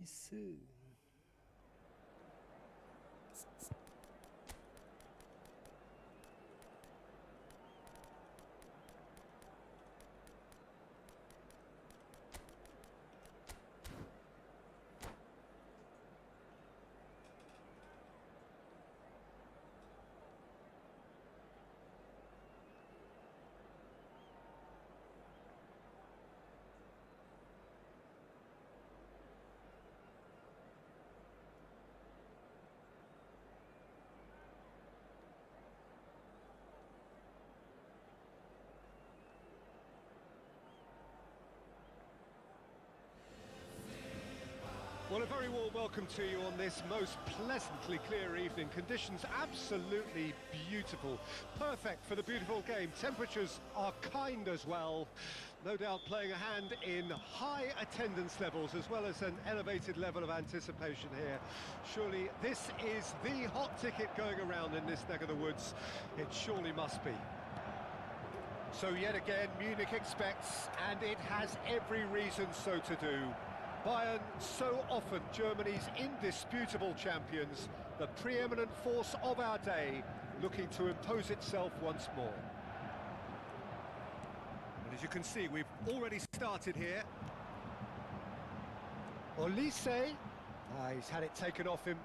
Isso. Well, a very warm welcome to you on this most pleasantly clear evening. Conditions absolutely beautiful. Perfect for the beautiful game. Temperatures are kind as well. No doubt playing a hand in high attendance levels as well as an elevated level of anticipation here. Surely this is the hot ticket going around in this neck of the woods. It surely must be. So yet again, Munich expects, and it has every reason so to do. Bayern, so often Germany's indisputable champions, the preeminent force of our day, looking to impose itself once more. And as you can see, we've already started here. Olise, he's had it taken off him.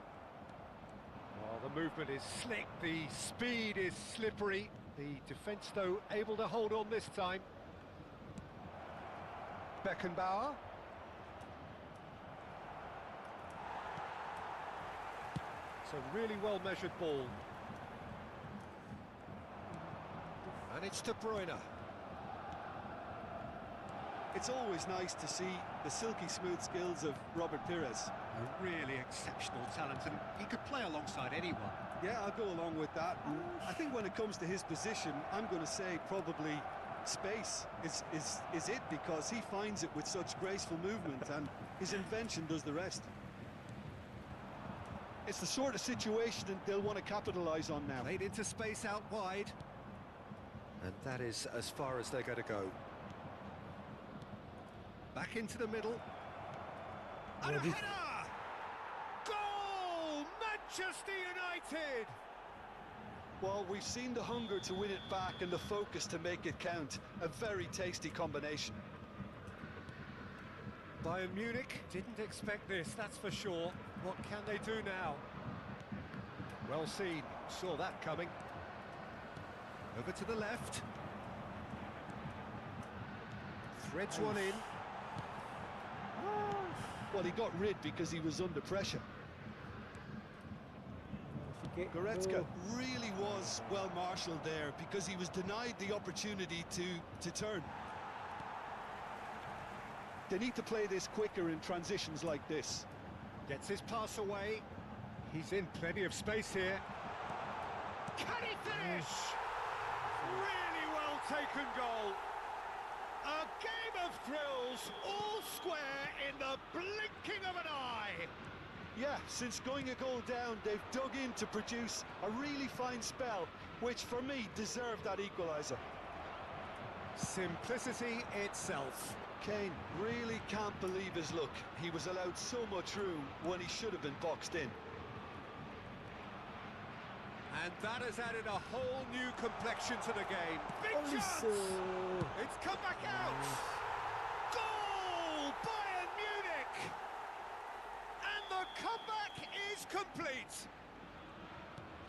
Well, the movement is slick, the speed is slippery. The defence, though, able to hold on this time. Beckenbauer. It's a really well-measured ball. And it's De Bruyne. It's always nice to see the silky smooth skills of Robert Pires. A really exceptional talent, and he could play alongside anyone. Yeah, I'll go along with that. I think when it comes to his position, I'm going to say probably space is it, because he finds it with such graceful movement, and his invention does the rest. It's the sort of situation that they'll want to capitalise on now. Played into space out wide. And that is as far as they're going to go. Back into the middle. And a header! Goal! Manchester United! Well, we've seen the hunger to win it back and the focus to make it count. A very tasty combination. Bayern Munich didn't expect this, that's for sure. What can they do now? Well seen, saw that coming. Over to the left. Threads one in. Well, he got rid because he was under pressure. Goretzka really was well marshalled there because he was denied the opportunity to turn. They need to play this quicker in transitions like this. Gets his pass away. He's in plenty of space here. Can he finish? Really well taken goal. A game of thrills, all square in the blinking of an eye. Yeah, since going a goal down, they've dug in to produce a really fine spell, which for me deserved that equaliser. Simplicity itself. Kane really can't believe his luck. He was allowed so much room when he should have been boxed in. And that has added a whole new complexion to the game. Big chance! It's come back out! Goal! Bayern Munich! And the comeback is complete!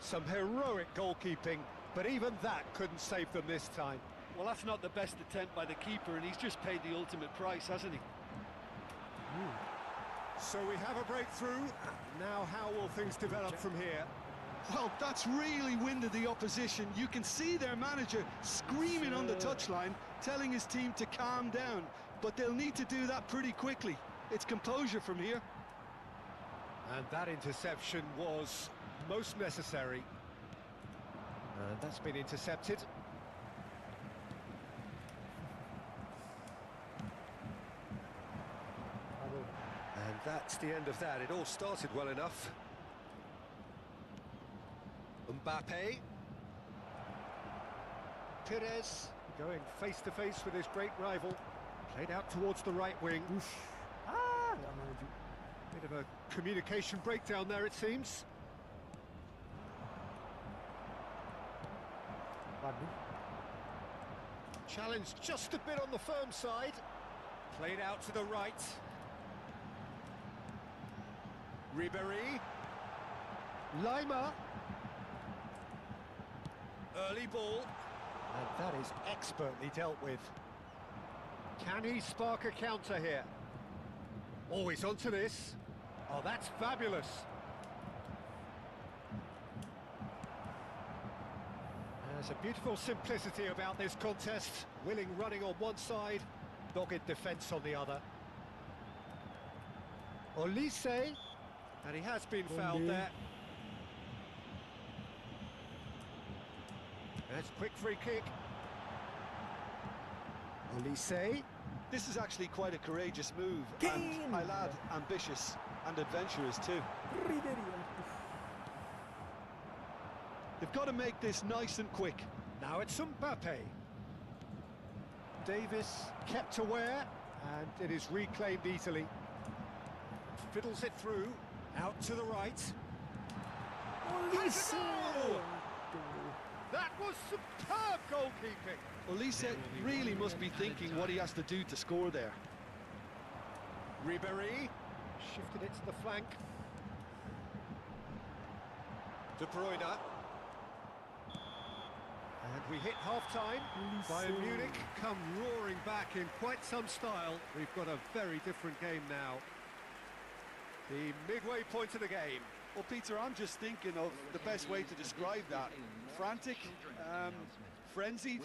Some heroic goalkeeping, but even that couldn't save them this time. Well, that's not the best attempt by the keeper, and he's just paid the ultimate price, hasn't he? So we have a breakthrough. Now how will things develop from here? Well, that's really winded the opposition. You can see their manager screaming on the touchline, telling his team to calm down. But they'll need to do that pretty quickly. It's composure from here. And that interception was most necessary. And that's been intercepted. And that's the end of that. It all started well enough. Mbappe. Pires going face to face with his great rival. Played out towards the right wing. Nggak maju. Bit of a communication breakdown there, it seems. Waduh. Challenged just a bit on the firm side. Played out to the right. Ribéry. Lima. Early ball. And that is expertly dealt with. Can he spark a counter here? Oh, he's onto this. Oh, that's fabulous. There's a beautiful simplicity about this contest. Willing running on one side, dogged defence on the other. Olise, and he has been fouled there. That's a quick free kick. Olise. This is actually quite a courageous move, and my lad, ambitious and adventurous too. Ribéry. They've got to make this nice and quick. Now it's Mbappe. Davis kept aware, and it is reclaimed easily. Fiddles it through, out to the right. Olise. That was superb goalkeeping. Olise really must be thinking what he has to do to score there. Ribéry shifted it to the flank. De Bruyne. And we hit half-time. Bayern Munich come roaring back in quite some style. We've got a very different game now. The midway point of the game. Well, Peter, I'm just thinking of the best way to describe that. Frantic, frenzied.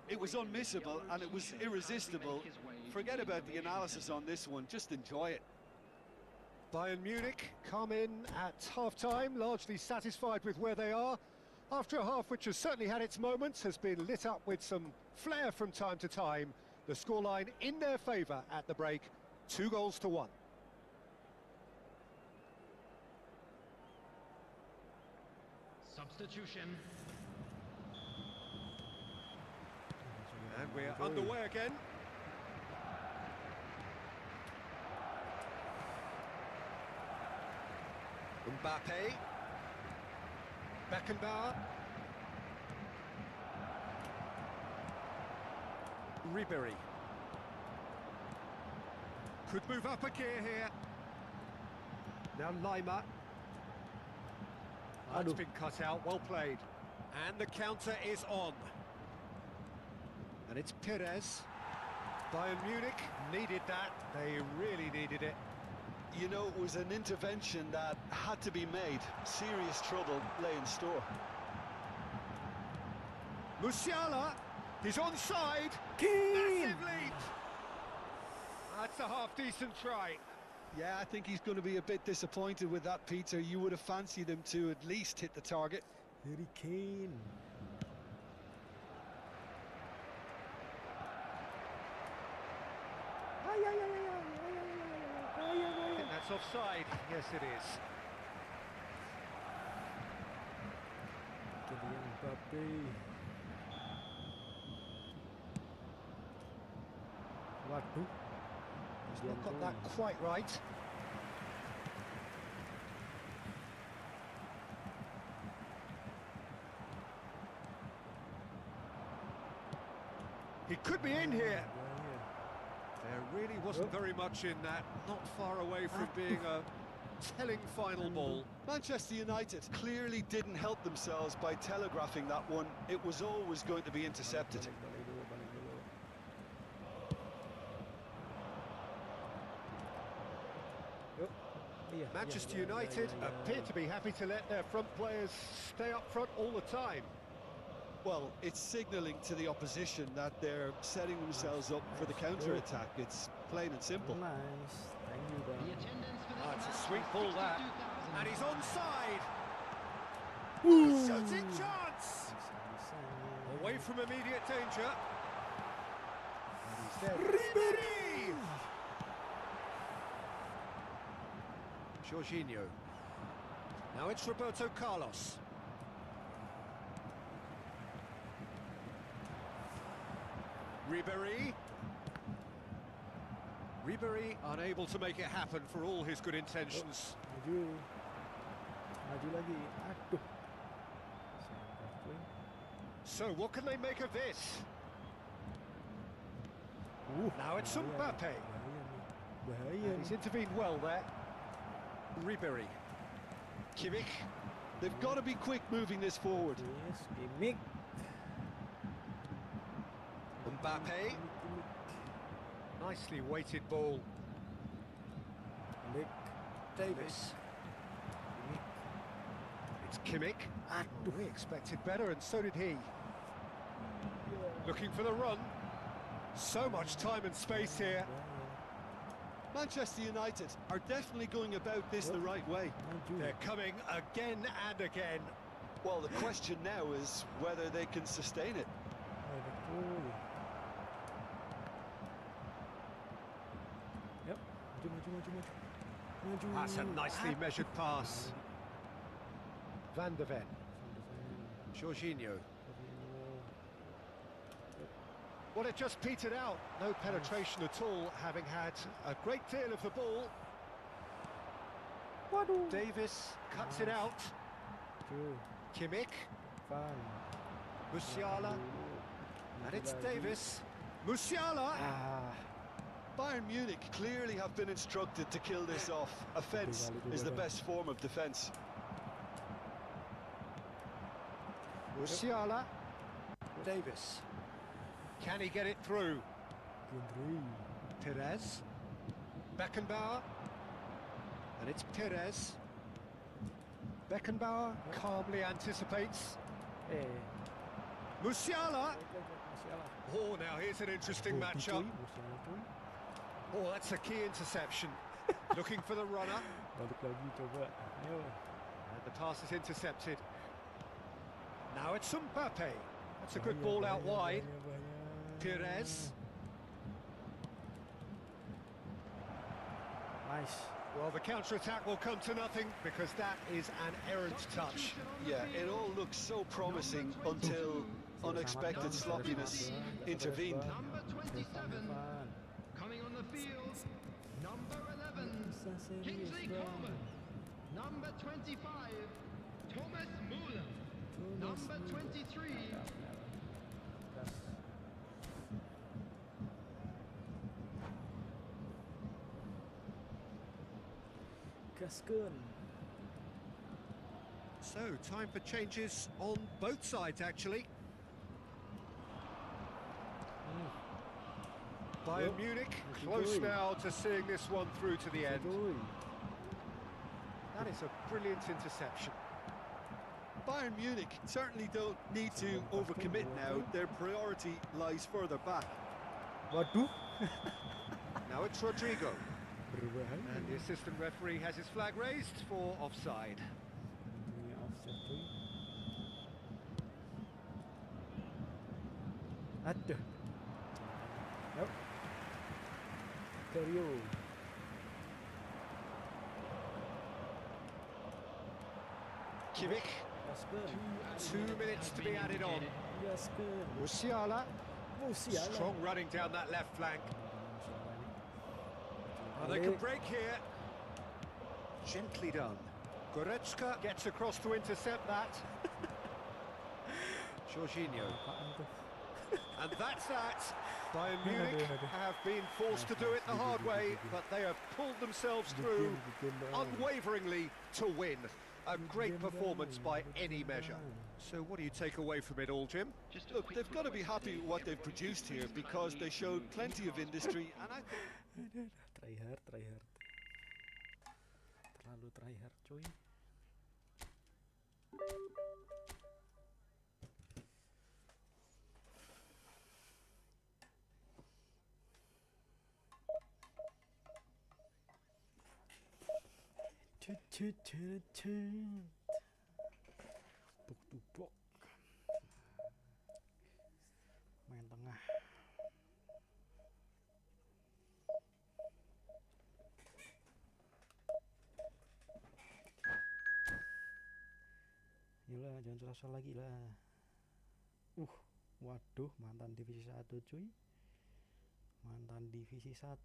It was unmissable and it was irresistible. Forget about the analysis on this one, just enjoy it. Bayern Munich come in at half-time, largely satisfied with where they are. After a half which has certainly had its moments, has been lit up with some flair from time to time. The scoreline in their favour at the break, 2-1. Substitution. And we're underway again. Mbappe. Beckenbauer. Ribéry. Could move up a gear here. Now Lima. That's been cut out, well played. And the counter is on. And it's Perez. Bayern Munich needed that. They really needed it. You know, it was an intervention that had to be made. Serious trouble lay in store. Musiala, he's onside. Massive lead. That's a half-decent try. Yeah, I think he's going to be a bit disappointed with that, Peter. You would have fancied him to at least hit the target. Harry Kane. I think that's offside. Yes, it is. Kylian Mbappe. Waduh. He's not got that quite right. He could be in here. There really wasn't very much in that. Not far away from being a telling final ball. Manchester United clearly didn't help themselves by telegraphing that one. It was always going to be intercepted. Manchester United appear to be happy to let their front players stay up front all the time. Well, it's signalling to the opposition that they're setting themselves up for the counter-attack. It's plain and simple. Nice. Thank you, The bro. attendance for Oh, this it's a match sweet was ball, that. 52,000. And he's onside. Ooh. Shooting chance. Away from immediate danger. And he's there. Ribéry. Jorginho. Now it's Roberto Carlos. Ribéry. Ribéry unable to make it happen for all his good intentions. Maju. Maju lagi. Aduh. So what can they make of this? Now it's Mbappe. Bahaya nih. Bahaya And he's nih. intervened well there. Ribéry. Kimmich. They've got to be quick moving this forward. Yes, gimmick. Mbappe. Nicely weighted ball. Gimmick. Davis. It's Kimmich. We expected better, and so did he. Looking for the run. So much time and space here. Manchester United are definitely going about this the right way. Maju. They're coming again and again. Well, the question now is whether they can sustain it. Betul. Yep. Maju. That's a nicely measured pass. Van de Ven. Jorginho. Well, it just petered out. No penetration at all, having had a great deal of the ball. Waduh. Davis cuts it out. Maju. Kimmich. Van. Musiala. And it's Davis. Musiala. Ah. Bayern Munich clearly have been instructed to kill this off. Offence is the best form of defence. Musiala. Davis. Can he get it through? Gendry. Perez. Beckenbauer. And it's Perez. Beckenbauer calmly anticipates. Eh. Musiala. Musiala. Oh, now here's an interesting matchup. Musiala cuy. Oh, that's a key interception. Looking for the runner. Balik lagi coba. Ayo. And the pass is intercepted. Now it's Mbappe. That's a good ball out wide. Perez. Nice. Well, the counter-attack will come to nothing because that is an errant touch. Yeah, it all looks so promising until unexpected sloppiness intervened. Number 27, coming on the field, number 11, Kingsley Coman. Number 25, Thomas Müller. Number 23, Gasken. So, time for changes on both sides, actually. Bayern Munich close now to seeing this one through to the end. That is a brilliant interception. Bayern Munich certainly don't need to overcommit now. Their priority lies further back. Waduh. Now it's Rodrigo. Berbahaya. And the assistant referee has his flag raised for offside. Ini offset cuy. Aduh. Yep. Teryo. Kimmich, Gasken. 2 minutes to be added on. Gasken. Musiala, Musiala. strong running down that left flank. Oh, they can break here. Gently done. Goretzka gets across to intercept that. Jorginho. And that's that. Bayern Munich have been forced to do it the hard way, but they have pulled themselves through unwaveringly to win. A great performance by any measure. So what do you take away from it all, Jim? just a Look, quick they've got to word be happy with what they've produced here because they showed plenty of industry, and I think Try hard. Terlalu try hard cuy. Tupuk. Main tengah. Yolah, jangan salah lagi lah. Waduh, mantan divisi 1 cuy. Mantan divisi 1.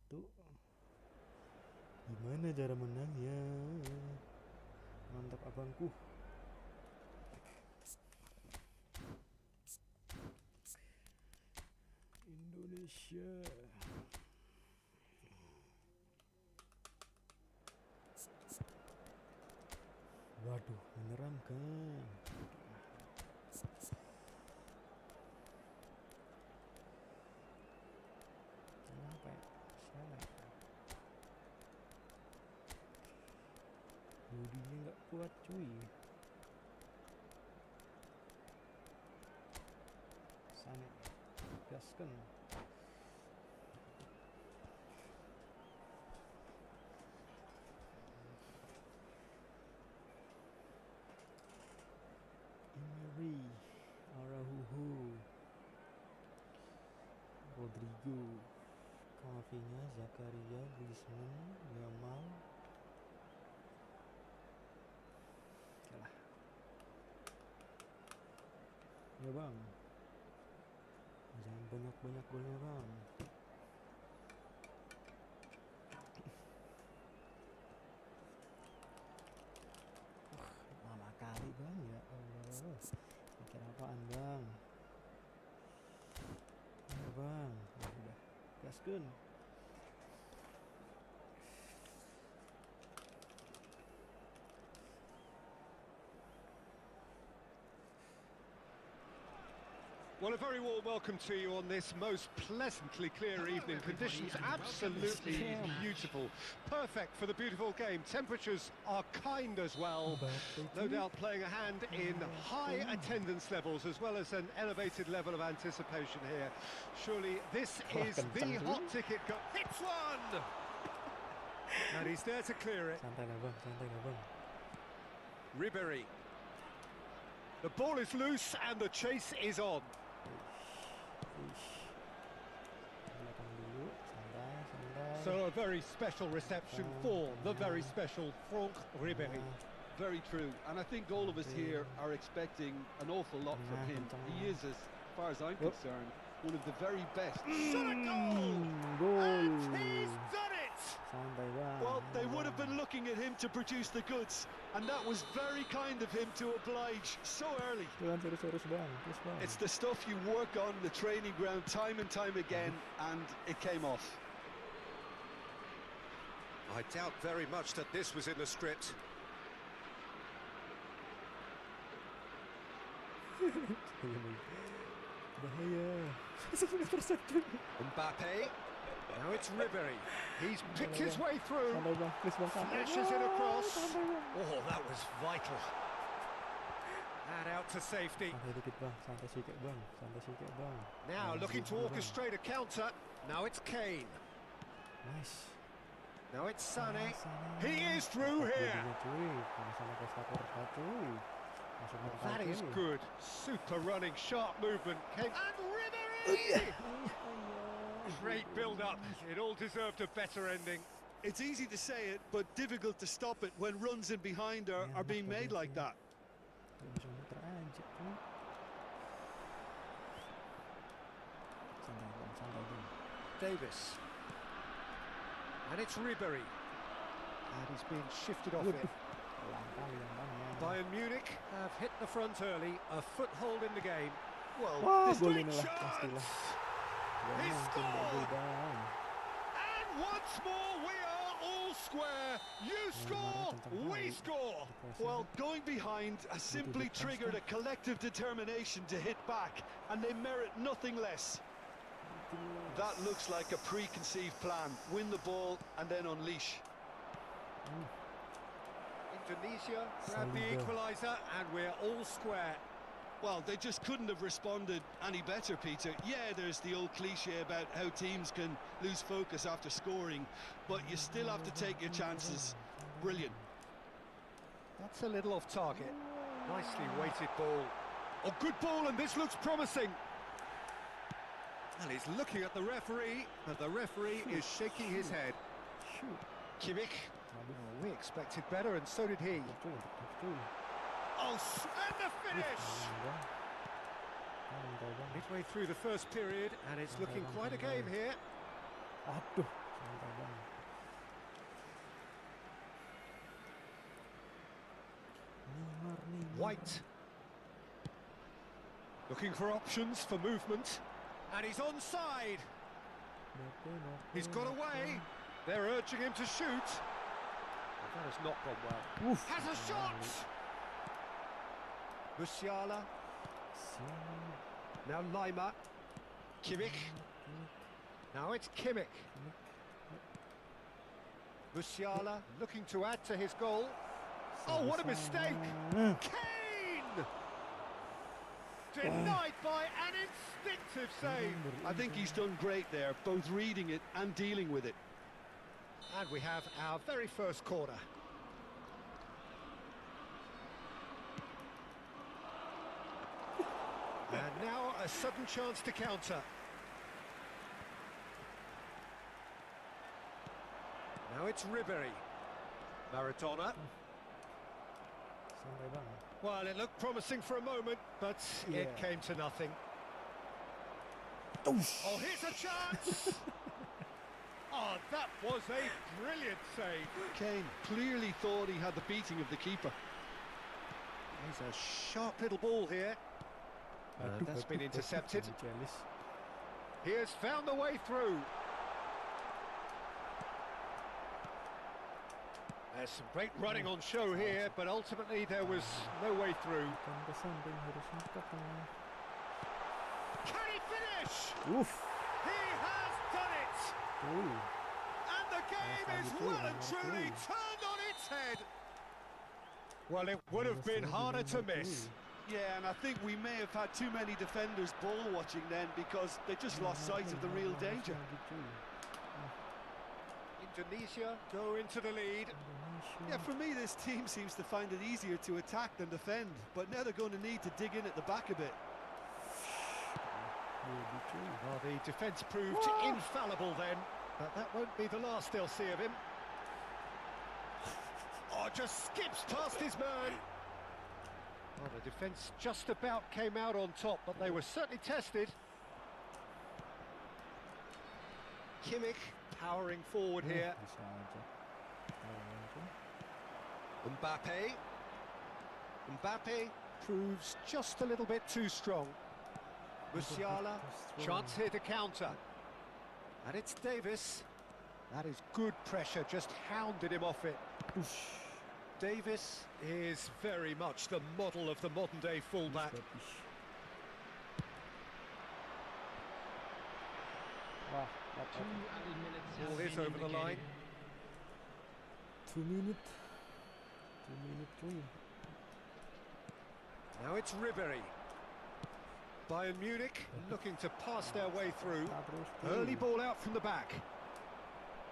Gimana cara menangnya? Mantap abangku. Indonesia. Waduh, menyeramkan. Kenapa ya? Salah ya? Bodinya nggak kuat cuy. Sana, gaskan. Emery, Araujo, Rodrigo, Camavinga, Zakaria, Griezmann, Yamal. Kalah. Ya bang, jangan banyak-banyak golnya bang. Lama kali bang, ya Allah. Mikir apaan bang? Ya bang, ya udah, gaskeun. Well, a very warm welcome to you on this most pleasantly clear evening. Conditions absolutely beautiful. Perfect for the beautiful game. Temperatures are kind as well. No doubt playing a hand in high attendance levels as well as an elevated level of anticipation here. Surely this is the hot ticket. Hits one! And he's there to clear it. Santai lah bang, santai lah bang. Ribéry. The ball is loose and the chase is on. Belakang dulu, santai, santai. So a very special reception for the very special Franck Ribéry. Very true, and I think all of us here are expecting an awful lot from him. He is, as far as I'm concerned, one of the very best. Shot a goal! Goal. And he's done it! Santai bang. Well, they would have been looking at him to produce the goods, and that was very kind of him to oblige so early. Jangan terus bang, terus bang. It's the stuff you work on the training ground time and time again, and it came off. I doubt very much that this was in the script. Bahaya. Interception. Mbappe. Now it's Ribéry. He's picked his way through. Santai bang, please bang, santai. Flashes it across. Santai bang. Oh, that was vital. And out to safety. Santai dikit bang, santai sikit bang, santai sikit bang. Now looking to orchestrate a counter. Now it's Kane. Nice. Now it's Sané. Sané. He is through here. Cuy, masalah Costa Corta cuy. Masuk mental That is cuy. good. Super running, sharp movement. Kane and Ribéry. Great build-up. It all deserved a better ending. It's easy to say it, but difficult to stop it when runs in behind are being made like that. Gak bisa muter aja cuy. Santai bang, santai bang. Davis. And it's Ribéry. And he's being shifted off it. Pelan kali yang bang ya. Bayern Munich have hit the front early, a foothold in the game. Well, Wah, this gol great inilah chance! pastilah. Gak He mungkin gak gol scored! bang. And once more we are all square. You score, we score. Well, going behind has simply triggered a collective determination to hit back, and they merit nothing less. That looks like a preconceived plan. Win the ball and then unleash. Indonesia grab the equaliser, and we're all square. Well, they just couldn't have responded any better, Peter. Yeah, there's the old cliche about how teams can lose focus after scoring, but you still have to take your chances. Brilliant. That's a little off target. Nicely weighted ball. Oh, good ball, and this looks promising. And he's looking at the referee, but the referee is shaking his head. Shoot. Kimmich. Oh, we expected better, and so did he. Cuy, cuy. Oh, and the finish! Santai bang. Midway through the first period, and it's looking quite a game here. Aduh, santai bang. Neymar. White. Looking for options for movement. And he's onside. He's got away. They're urging him to shoot. That has not gone well. Oof. Has a shot. Musiala. Now Lima. Kimmich. Now it's Kimmich. Musiala looking to add to his goal. Oh, what a mistake! Kane! Denied by an instinctive save. I think he's done great there, both reading it and dealing with it. And we have our very first corner. And now a sudden chance to counter. Now it's Ribery. Maradona. Santai bang. Well, it looked promising for a moment, but it Yeah. came to nothing. Oh, here's a chance! Oh, that was a brilliant save. Kane clearly thought he had the beating of the keeper. There's a sharp little ball here. That's been intercepted. Jealous. He has found the way through. There's some great running on show here, but ultimately there was no way through. Kan ke samping harusnya ke tengah. Can he finish? Oof. He has done it! Tuh. And the game is well and truly turned on its head. Well, it would have been harder to miss. Yeah, and I think we may have had too many defenders ball watching then because they just lost sight of the real danger. Indonesia go into the lead. Yeah, for me, this team seems to find it easier to attack than defend, but now they're going to need to dig in at the back a bit. Well, the defence proved infallible then, but that won't be the last they'll see of him. Oh, just skips past his man. Well, the defence just about came out on top, but they were certainly tested. Kimmich powering forward here. Bisa aja. Mbappe. Mbappe proves just a little bit too strong. Musiala, chance here to counter. And it's Davis. That is good pressure, just hounded him off it. Davis is very much the model of the modern-day fullback. Wah, Ball is over the line. 2 minutes. 2 minutes cuy. Now it's Ribery. Bayern Munich looking to pass their way through. Early ball out from the back.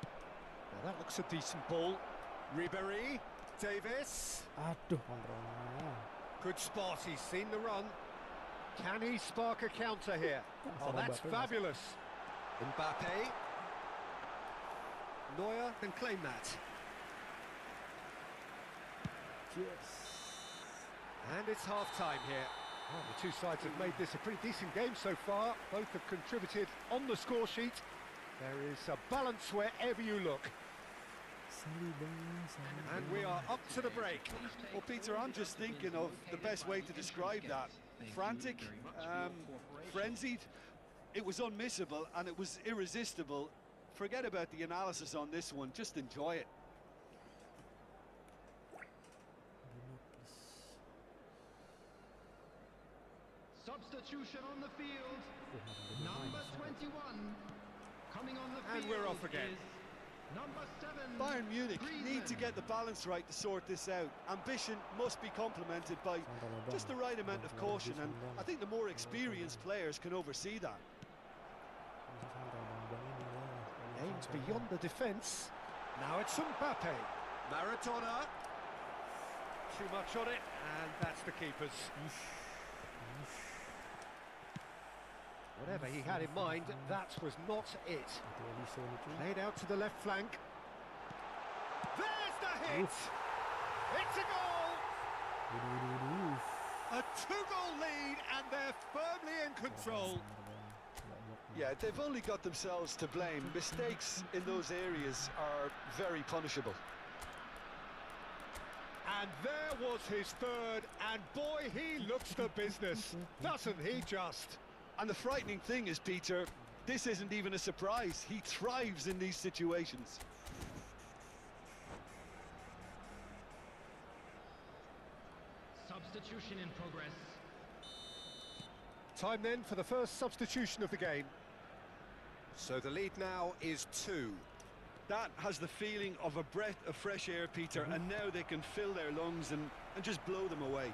Now that looks a decent ball. Ribery, Davis. Aduh, kontrolnya. Good spot, he's seen the run. Can he spark a counter here? Oh, that's fabulous. Mbappe. Neuer can claim that. Yes. And it's half-time here. Well, the two sides have made this a pretty decent game so far. Both have contributed on the score sheet. There is a balance wherever you look. And we are up to the break. Well, Peter, I'm just thinking of the best way to describe that. Frantic, frenzied. It was unmissable and it was irresistible. Forget about the analysis on this one, just enjoy it. Substitution on the field. Number 21. Coming on the field. And we're off again. Is number 7. Bayern Munich Griezmann. need to get the balance right to sort this out. Ambition must be complemented by just the right amount of caution, and I think the more experienced players can oversee that. Aims beyond the defence. Now it's Mbappe. Maradona. Too much on it, and that's the keeper's. Whatever he had in mind, that was not it. Played out to the left flank. There's the hit! It's a goal! A 2-goal lead, and they're firmly in control. Yeah, they've only got themselves to blame. Mistakes in those areas are very punishable. And there was his third, and boy, he looks the business, doesn't he just? And the frightening thing is, Peter, this isn't even a surprise. He thrives in these situations. Substitution in progress. Time then for the first substitution of the game. So the lead now is 2. That has the feeling of a breath of fresh air, Peter, and now they can fill their lungs and just blow them away.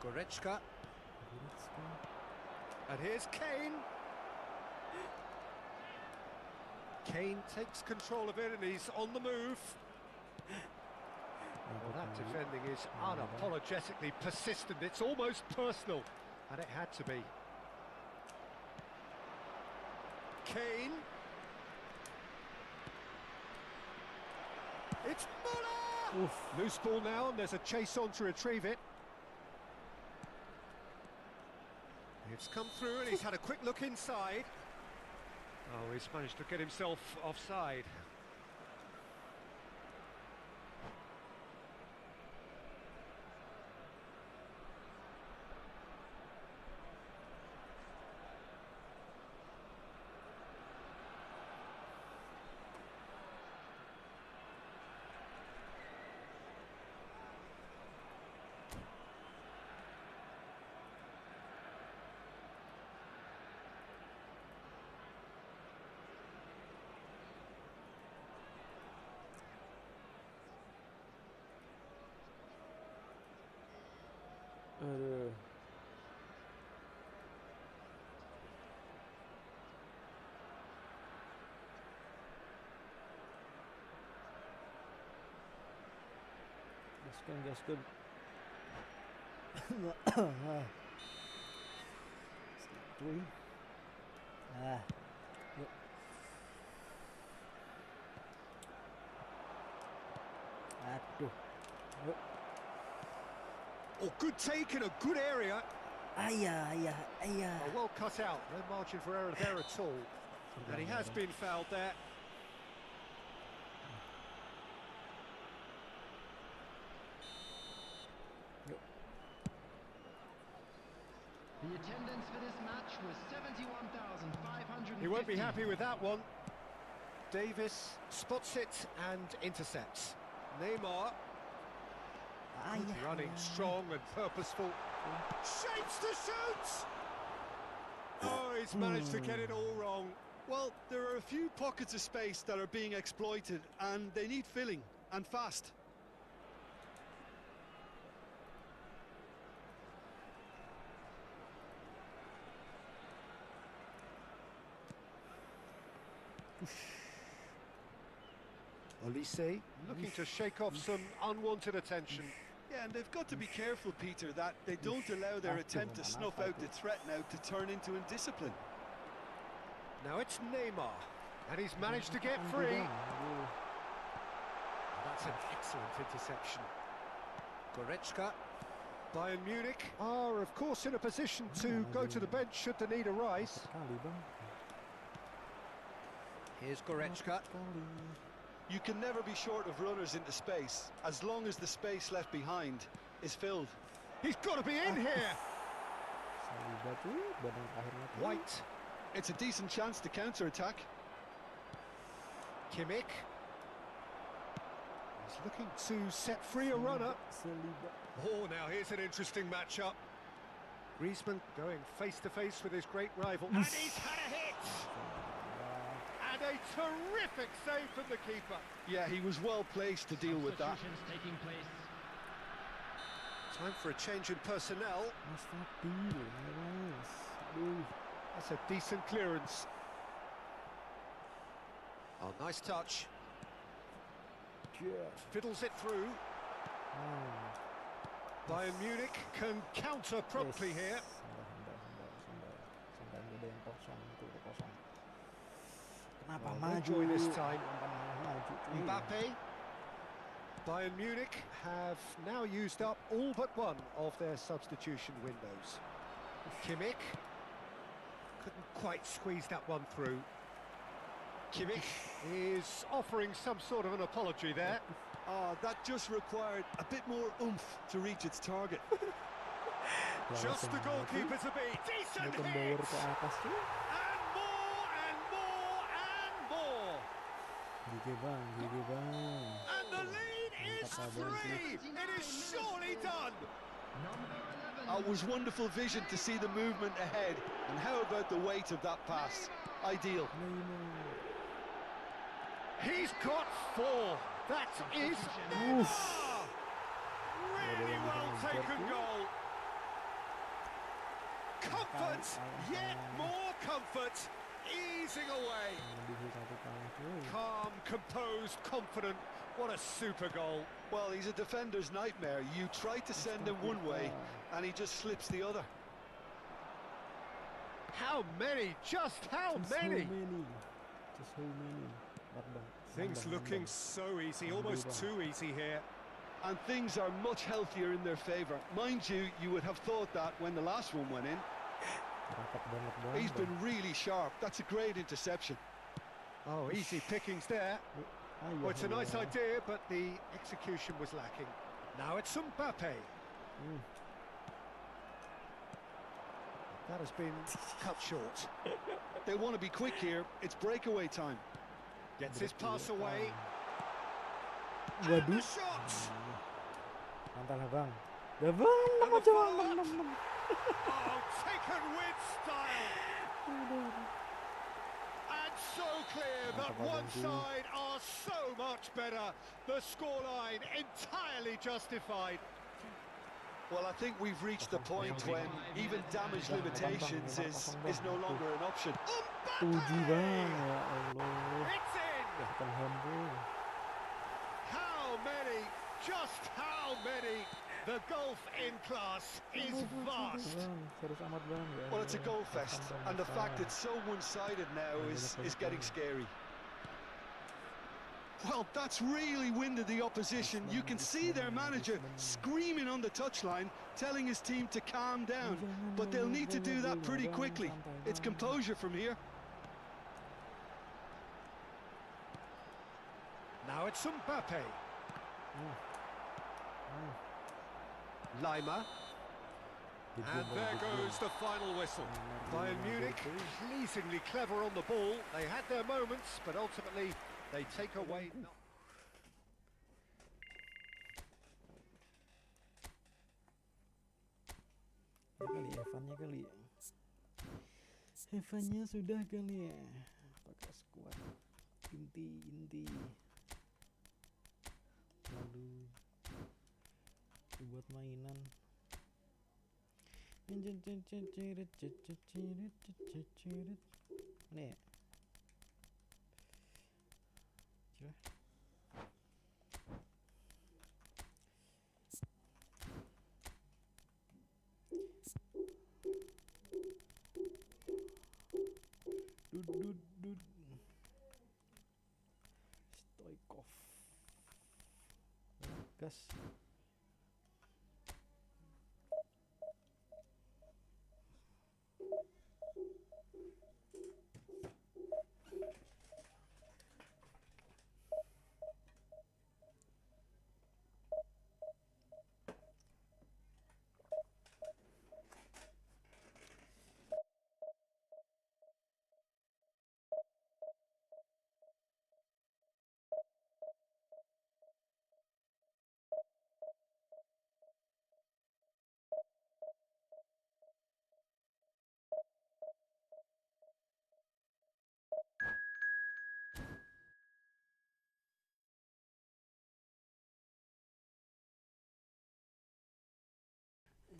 Goretzka. And here's Kane. Kane takes control of it and he's on the move. Well, that defending is unapologetically persistent. It's almost personal, and it had to be. Kane. It's Muller! Oof. Loose ball now, and there's a chase on to retrieve it. It's come through, and he's had a quick look inside. Oh, he's managed to get himself offside. Aduh. Gaskan. Three. Yep. Aduh. Yep. Oh, good take in a good area. Ayah. Oh, well cut out, no margin for error there at all. And he has been fouled there. The attendance for this match was 71,500. He won't be happy with that one. Davis spots it and intercepts. Neymar running strong and purposeful. Shapes to shoot! Oh, he's managed to get it all wrong. Well, there are a few pockets of space that are being exploited, and they need filling, and fast. Olise looking to shake off some unwanted attention. Yeah, and they've got to be careful, Peter, that they don't allow their attempt to snuff out the threat now to turn into indiscipline. Now it's Neymar, and he's managed to get free. That's an excellent interception. Goretzka. Bayern Munich are, of course, in a position to go to the bench should the need arise. Here's Goretzka. You can never be short of runners into space, as long as the space left behind is filled. He's got to be in here! White. It's a decent chance to counter-attack. Kimmich. He's looking to set free a runner. Oh, now here's an interesting matchup. Griezmann going face-to-face with his great rival. And he's had a hit! And a terrific save from the keeper. Yeah, he was well placed to deal with that. Substitutions taking place. Time for a change in personnel. That's a decent clearance. Oh, nice touch. Fiddles it through. Bayern Munich can counter promptly here. No joy this time. Mbappe. Bayern Munich have now used up all but one of their substitution windows. Kimmich. couldn't quite squeeze that one through. Kimmich is offering some sort of an apology there. That just required a bit more oomph to reach its target. Just the goalkeeper to beat. Decent hit! ke atas tuh. And more, and more, and more! Gigi bang. And the lead is 3! It is surely done! Number 11. It was wonderful vision to see the movement ahead. And how about the weight of that pass? Ideal. He's got 4. That is Neymar! Really well taken goal. Comfort, yet more comfort, easing away. Calm, composed, confident. What a super goal. Well, he's a defender's nightmare. You try to send him one way, and he just slips the other. How many? Just how many? Just so many. Things looking so easy, almost too easy here. And things are much healthier in their favour. Mind you, you would have thought that when the last one went in. He's been really sharp. That's a great interception. Oh, easy pickings there. Well, it's a nice idea, but the execution was lacking. Now it's Mbappe. That has been cut short. They want to be quick here. It's breakaway time. Gets his pass away. And Waduh. the shot! Mantap lah bang. Dah bang, And the follow-up. 6. Oh, taken with style. And so clear that one side are so much better. The scoreline entirely justified. Well, I think we've reached the point when even damage limitations is no longer an option. 7 bang, ya Allah. It's in. How many? Just how many? The golf in class is vast. Serius amat bang. Ya Well, it's a Allah. goal fest, and the fact it's so one-sided now is getting scary. Well, that's really winded the opposition. You can see their manager screaming on the touchline, telling his team to calm down. But they'll need to do that pretty quickly. It's composure from here. Now it's Mbappe. Lima. And there goes the final whistle. Bayern Munich, pleasingly clever on the ball. They had their moments, but ultimately they take away. Evannya kali ya. Evannya sudah kali ya. Pakai squad inti. Lalu buat mainan. Mana ya? Coba. Dud. Stoikov. Gas.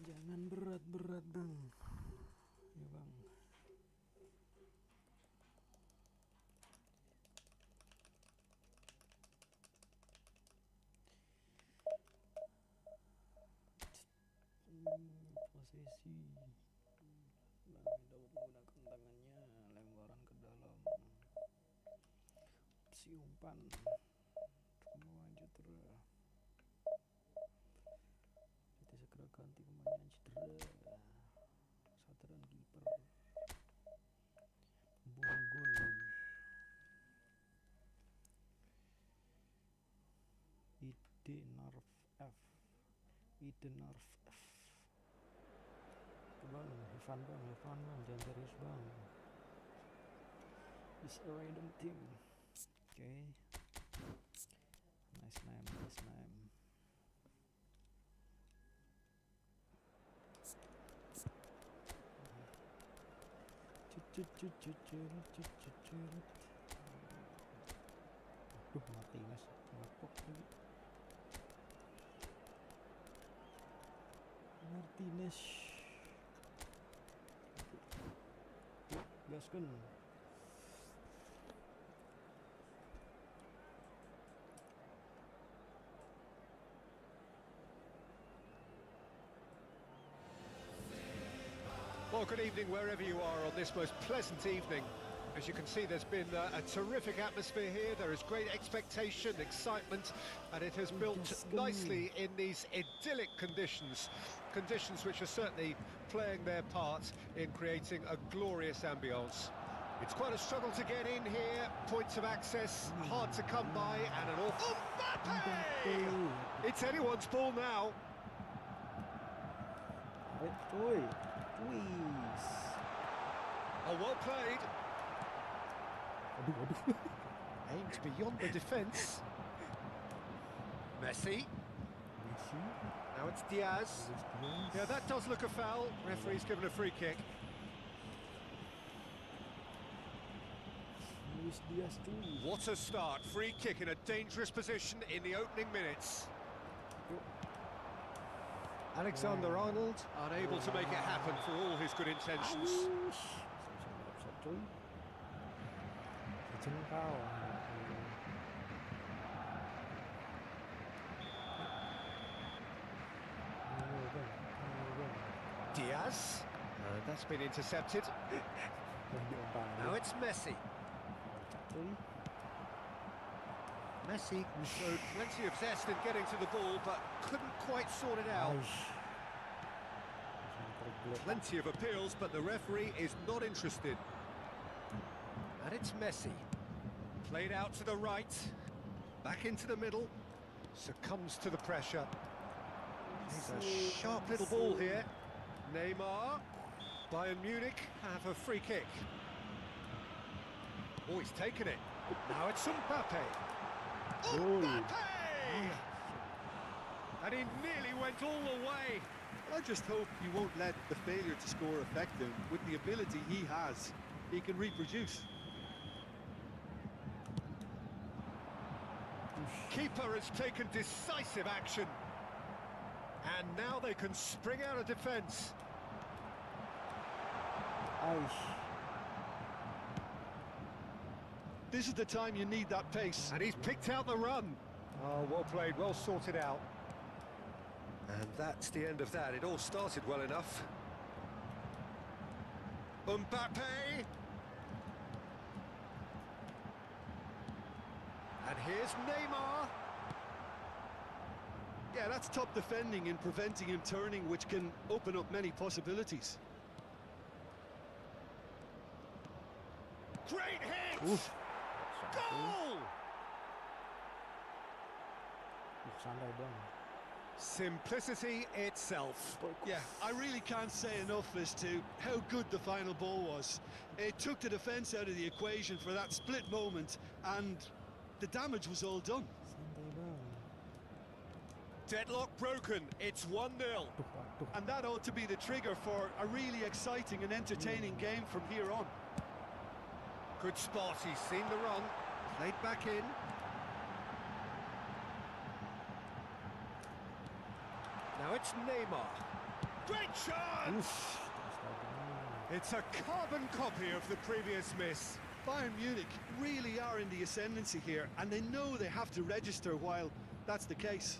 Jangan berat-berat bang. Ya bang. Posisi. Bang Daud menggunakan tangannya, lemparan ke dalam. Opsi umpan. Lanjut terus. Segera ganti pemain yang cedera. Sadaran kiper. Eden North F. Bang, Evan bang, jangan serius bang. It's a random team. Okay. Nice name. Aduh, Martinez ngapok lagi. Martinez. Gaskan. Well, good evening wherever you are on this most pleasant evening. As you can see, there's been a terrific atmosphere here. There is great expectation, excitement, and it has built nicely in these idyllic conditions. Conditions which are certainly playing their part in creating a glorious ambience. It's quite a struggle to get in here. Points of access hard to come by, and an awful... Mbappe! It's anyone's ball now. Oi, please. Oh, well played. Aduh. Aims beyond the defence. Messi. Now it's Diaz. Yeah, that does look a foul. Referee's given a free kick. Luis Diaz too. What a start. Free kick in a dangerous position in the opening minutes. Alexander-Arnold unable to make it happen for all his good intentions. Diaz, and that's been intercepted. Now it's Messi. Messi showed plenty of zest in getting to the ball, but couldn't quite sort it out. Plenty of appeals, but the referee is not interested. And it's Messi. Played out to the right, back into the middle, succumbs to the pressure. It's a sharp little ball here. Neymar, Bayern Munich have a free kick. Oh, he's taken it. Now it's Mbappe. Mbappe! And he nearly went all the way. I just hope you won't let the failure to score affect him. With the ability he has, he can reproduce. Keeper has taken decisive action. And now they can spring out of defence. This is the time you need that pace. And he's picked out the run. Oh, well played, well sorted out. And that's the end of that. It all started well enough. Mbappe! And here's Neymar. Yeah, that's top defending in preventing him turning, which can open up many possibilities. Great hit! Oof. Goal! Santai bang. Simplicity itself. Yeah, I really can't say enough as to how good the final ball was. It took the defence out of the equation for that split moment, and the damage was all done. Santai bang. Deadlock broken. It's 1-0. And that ought to be the trigger for a really exciting and entertaining game from here on. Good spot. He's seen the run. Played back in. Now it's Neymar. Great chance! It's a carbon copy of the previous miss. Bayern Munich really are in the ascendancy here, and they know they have to register while that's the case.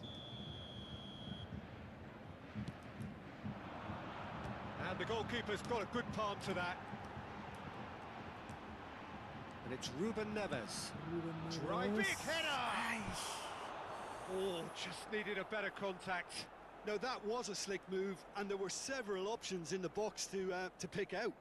And the goalkeeper's got a good palm to that. And it's Ruben Neves. Try big header! Oh, just needed a better contact. Now that was a slick move, and there were several options in the box to pick out.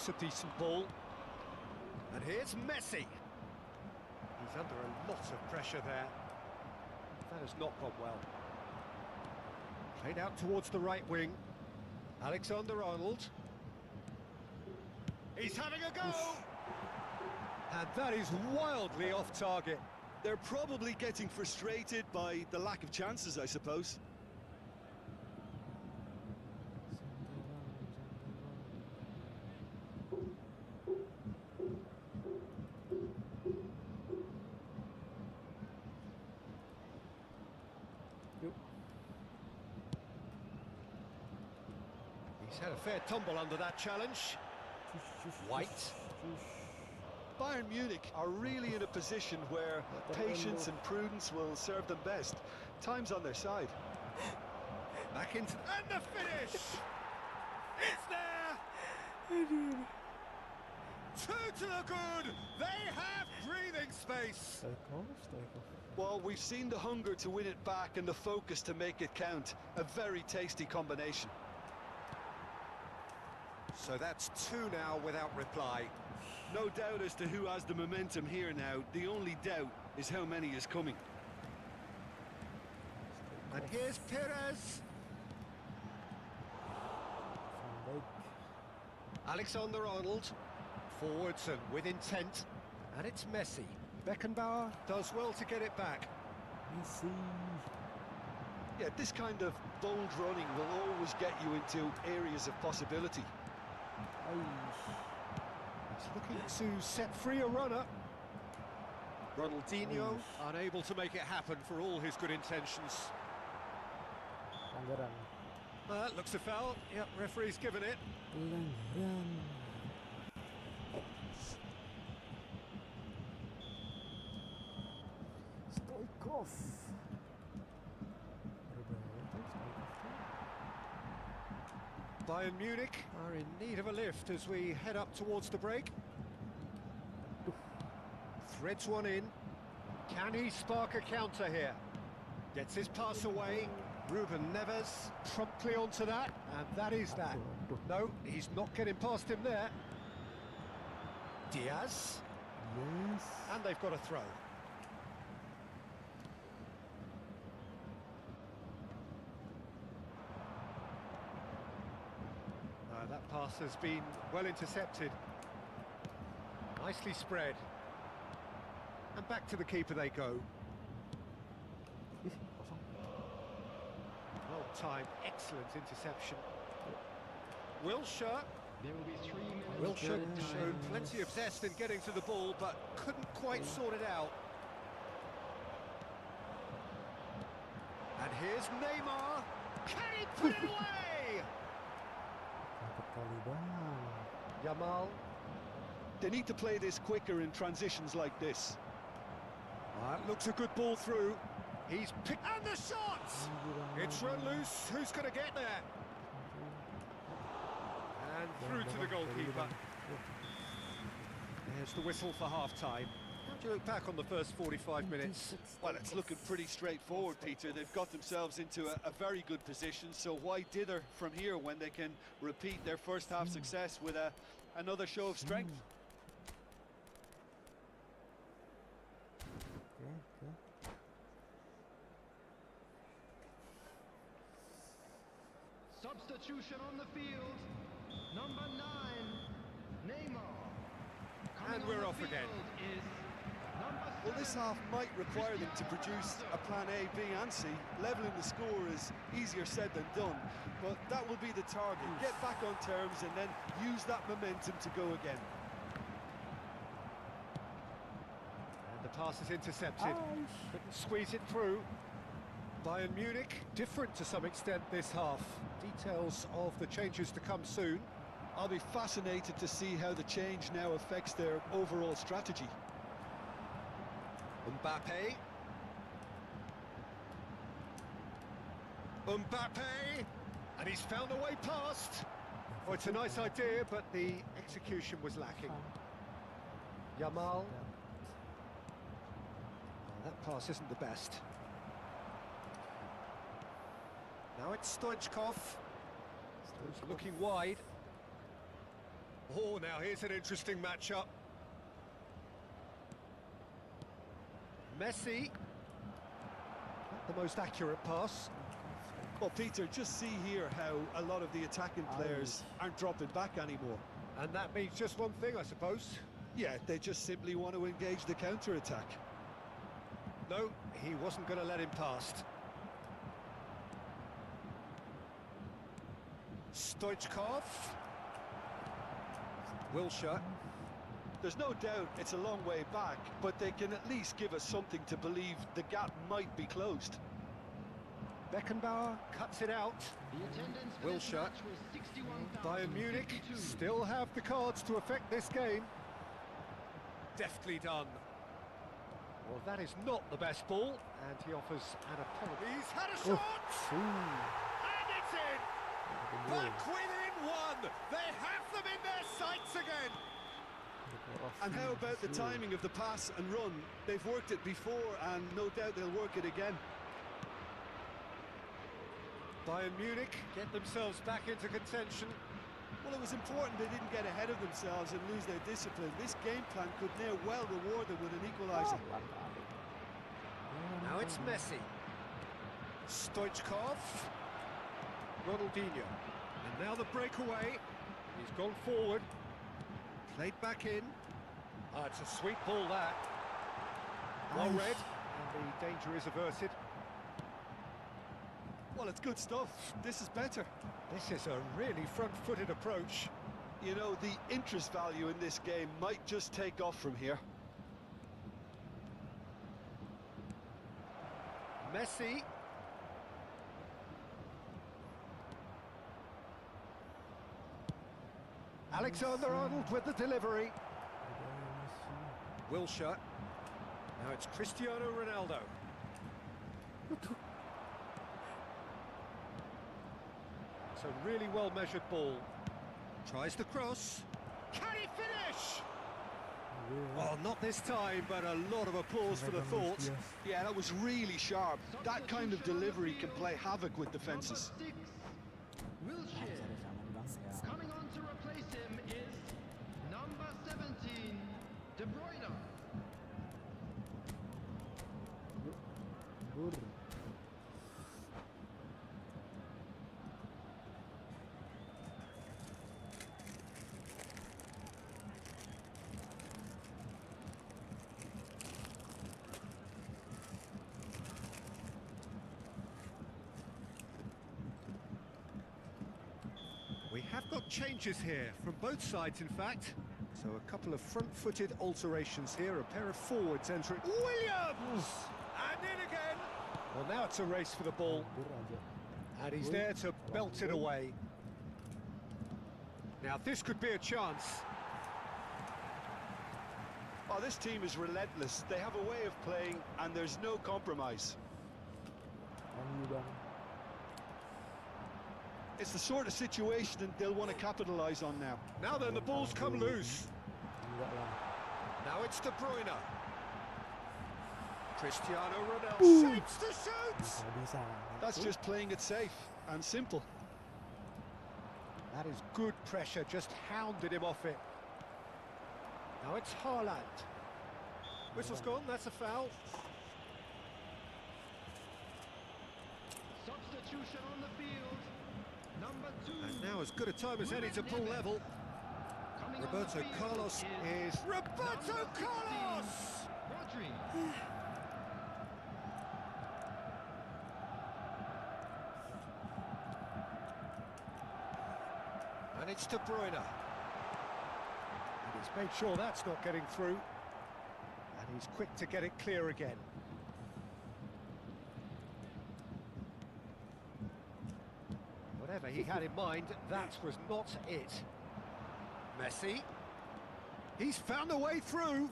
That's a decent ball. And here's Messi. He's under a lot of pressure there. That has not gone well. Played out towards the right wing. Alexander-Arnold. He's having a go! And that is wildly off target. They're probably getting frustrated by the lack of chances, I suppose. He's had a fair tumble under that challenge. White. Bayern Munich are really in a position where patience and prudence will serve them best. Time's on their side. Back into... And the finish! It's there! 2 to the good! They have breathing space! Well, we've seen the hunger to win it back and the focus to make it count. A very tasty combination. So that's 2 now without reply. No doubt as to who has the momentum here now. The only doubt is how many is coming. And here's Perez. Alexander-Arnold. Forwards and with intent. And it's Messi. Beckenbauer does well to get it back. Yeah, this kind of bold running will always get you into areas of possibility. He's looking to set free a runner. Ronaldinho unable to make it happen for all his good intentions. Looks a foul. Yep, referee's given it. Bayern Munich are in need of a lift as we head up towards the break. Threads one in. Can he spark a counter here? Gets his pass away. Ruben Neves promptly onto that, and that is that. No, he's not getting past him there. Diaz. Yes. And they've got a throw. That pass has been well intercepted. Nicely spread. And back to the keeper they go. Well timed, excellent interception. Wilshere. There will be 3 minutes. Wilshere added time. showed plenty of zest in getting to the ball, but couldn't quite sort it out. And here's Neymar. Can he put it away? Yamal. They need to play this quicker in transitions like this. That looks a good ball through. He's picked... And the shot! It's run loose. Who's going to get there? And through to the goalkeeper. There's the whistle for half-time. How do you look back on the first 45 minutes? Well, it's looking pretty straightforward, Peter. They've got themselves into a very good position, so why dither from here when they can repeat their first half success with another show of strength? Substitution on the field. Number 9, Neymar. And we're off again. Well, this half might require them to produce a plan A, B and C. Levelling the score is easier said than done, but that will be the target. Get back on terms and then use that momentum to go again. And the pass is intercepted. Couldn't squeeze it through. Bayern Munich, different to some extent this half. Details of the changes to come soon. I'll be fascinated to see how the change now affects their overall strategy. Mbappe. And he's found a way past. Oh, it's a nice idea, but the execution was lacking. Yamal. That pass isn't the best. Now it's Stoichkov. Looking wide. Oh, now here's an interesting matchup. Messi. Not the most accurate pass. Well, Peter, just see here how a lot of the attacking players aren't dropping back anymore. And that means just one thing, I suppose. Yeah, they just simply want to engage the counter-attack. No, he wasn't going to let him past. Stoichkov. Wilshere. There's no doubt it's a long way back, but they can at least give us something to believe the gap might be closed. Beckenbauer cuts it out. The attendance for this Wilshere. match was 61,052. Bayern Munich still have the cards to affect this game. Deftly done. Well, that is not the best ball, and he offers an apology. He's had a shot! And it's in! Back within one! They have them in their sights again! And how about the timing of the pass and run? They've worked it before, and no doubt they'll work it again. Bayern Munich get themselves back into contention. Well, it was important they didn't get ahead of themselves and lose their discipline. This game plan could near well reward them with an equaliser. Now it's Messi. Stoichkov. Ronaldinho. And now the breakaway. He's gone forward. Played back in. It's a sweet ball, that. Well read. And the danger is averted. Well, it's good stuff. This is better. This is a really front-footed approach. You know, the interest value in this game might just take off from here. Messi. Alexander-Arnold with the delivery. Wilshere. Now it's Cristiano Ronaldo. It's a really well-measured ball. Tries the cross. Can he finish? Well, not this time, but a lot of applause for the thought. Yeah, that was really sharp. That kind of delivery can play havoc with defences. Number 6, Wilshere. Coming on to replace him is number 17, De Bruyne. We have got changes here, from both sides in fact. So a couple of front-footed alterations here, a pair of forwards entering. Williams! And in again! Well, now it's a race for the ball. And he's there to belt it away. Now this could be a chance. Oh, this team is relentless. They have a way of playing, and there's no compromise. It's the sort of situation that they'll want to capitalise on now. Now then, the ball's come loose. Now it's De Bruyne. Cristiano Ronaldo shapes to shoot! That's just playing it safe and simple. That is good pressure, just hounded him off it. Now it's Haaland. Whistle's gone, that's a foul. Substitution on the field. Number 2. And now as good a time as any to pull level. Coming on the Roberto field Carlos is... Roberto number 16, Carlos! Rodri. And it's De Bruyne. And he's made sure that's not getting through. And he's quick to get it clear again. Whatever he had in mind, that was not it. Messi. He's found a way through.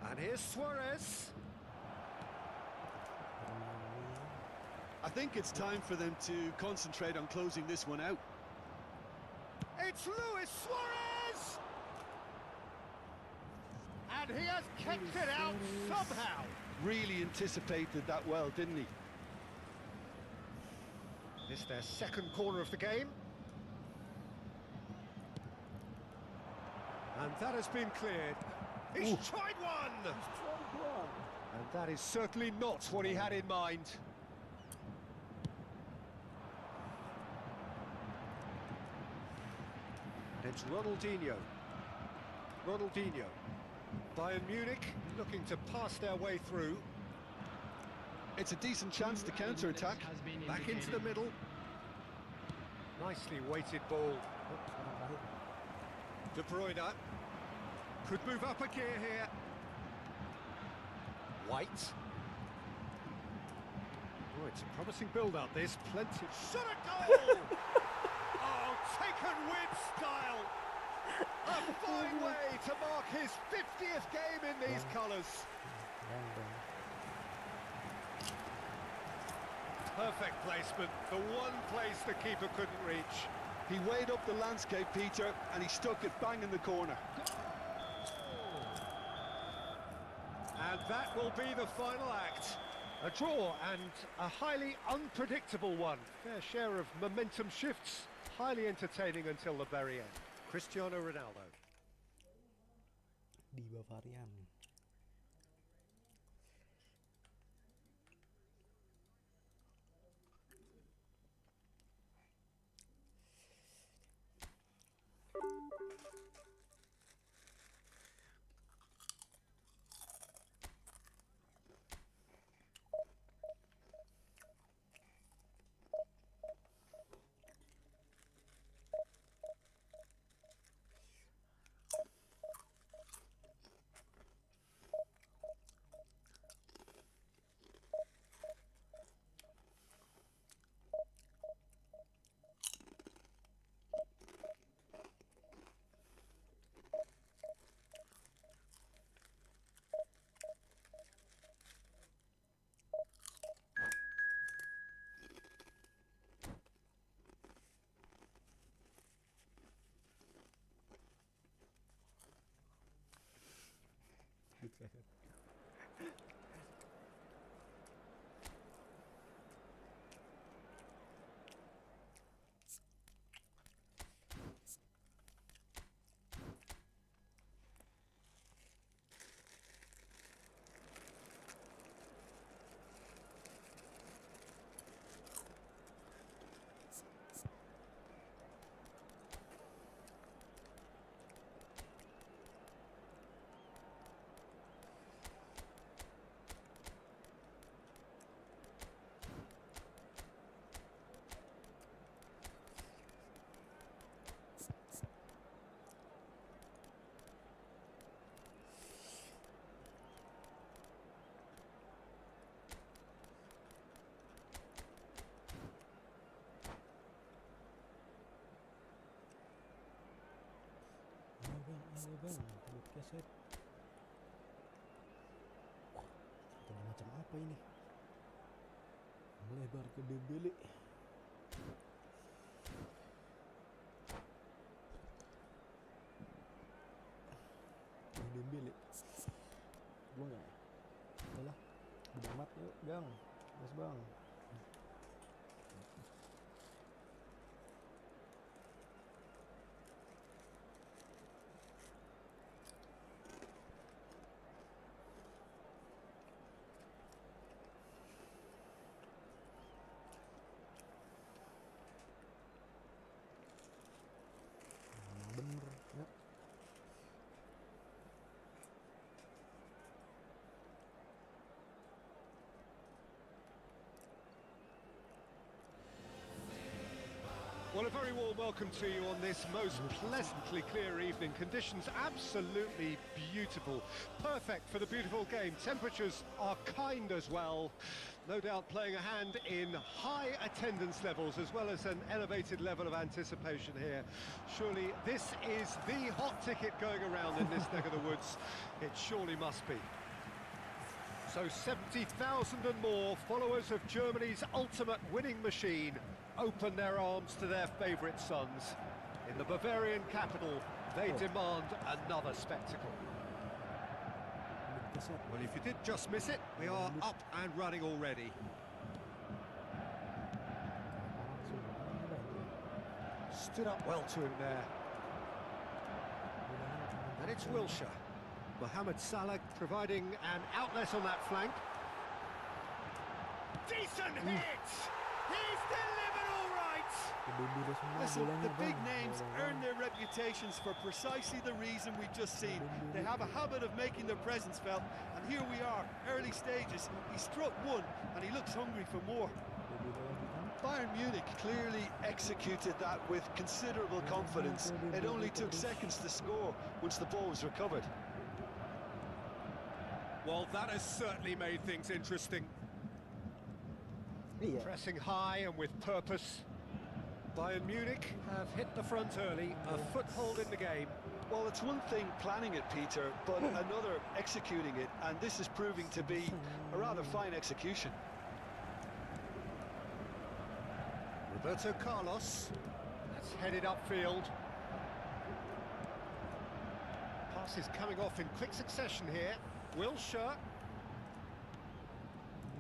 And here's Suarez. I think it's time for them to concentrate on closing this one out. It's Luis Suarez! And he has kept it out somehow. Really anticipated that well, didn't he? This their second corner of the game. That has been cleared. He's tried one! And that is certainly not what he had in mind. It's Ronaldinho. Bayern Munich looking to pass their way through. It's a decent chance to counter-attack. Back into the middle. Nicely weighted ball. De Bruyne could move up a gear here. White. Oh, it's a promising build-up, this. Plenty. Shot a goal! Oh, taken with style. A fine way to mark his 50th game in these colours. Perfect placement, the one place the keeper couldn't reach. He weighed up the landscape, Peter, and he stuck it bang in the corner. And that will be the final act. A draw and a highly unpredictable one. Fair share of momentum shifts, highly entertaining until the very end. Cristiano Ronaldo. Di Bavarian. Bang, buat kaset. Macam apa ini? Melebar ke Dembele. Dembele. Buang ya? Udah lah. Mat yuk, Gang. Mas Bang. Bener ya. Well, a very warm welcome to you on this most pleasantly clear evening. Conditions absolutely beautiful. Perfect for the beautiful game. Temperatures are kind as well. No doubt playing a hand in high attendance levels as well as an elevated level of anticipation here. Surely this is the hot ticket going around in this neck of the woods. It surely must be. So 70,000 and more followers of Germany's ultimate winning machine open their arms to their favourite sons. In the Bavarian capital, they demand another spectacle. Well, if you did just miss it, we are up and running already. Stood up well to him there. And And it's Wilshere. Mohamed Salah providing an outlet on that flank. Decent hit! He's delivered all right! Gede-gede semua Listen, bolanya, the big Bang. names Bola, earn Bang. their reputations for precisely the reason we've just seen. They have a habit of making their presence felt, and here we are, early stages. He struck one, and he looks hungry for more. Gede-gede lagi kan. Bayern Munich clearly executed that with considerable confidence. It only took seconds to score once the ball was recovered. Well, that has certainly made things interesting. Iya. Pressing high and with purpose. Bayern Munich have hit the front early, a foothold in the game. Well, it's one thing planning it, Peter, but another executing it, and this is proving to be a rather fine execution. Roberto Carlos. That's headed upfield. Passes coming off in quick succession here. Wilshere.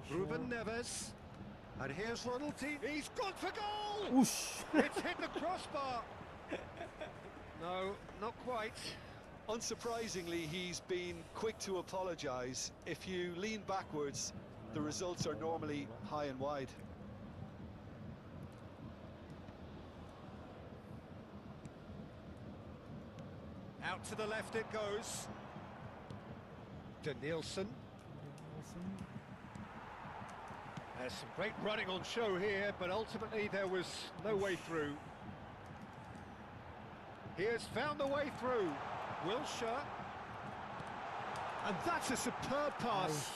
Ruben Neves. And here's Ronaldinho. He's gone for goal! Ush. It's hit the crossbar. No, not quite. Unsurprisingly, he's been quick to apologise. If you lean backwards, the results are normally high and wide. Out to the left it goes. Danielson. There's some great running on show here, but ultimately there was no way through. He has found the way through. Wilshere. And that's a superb pass.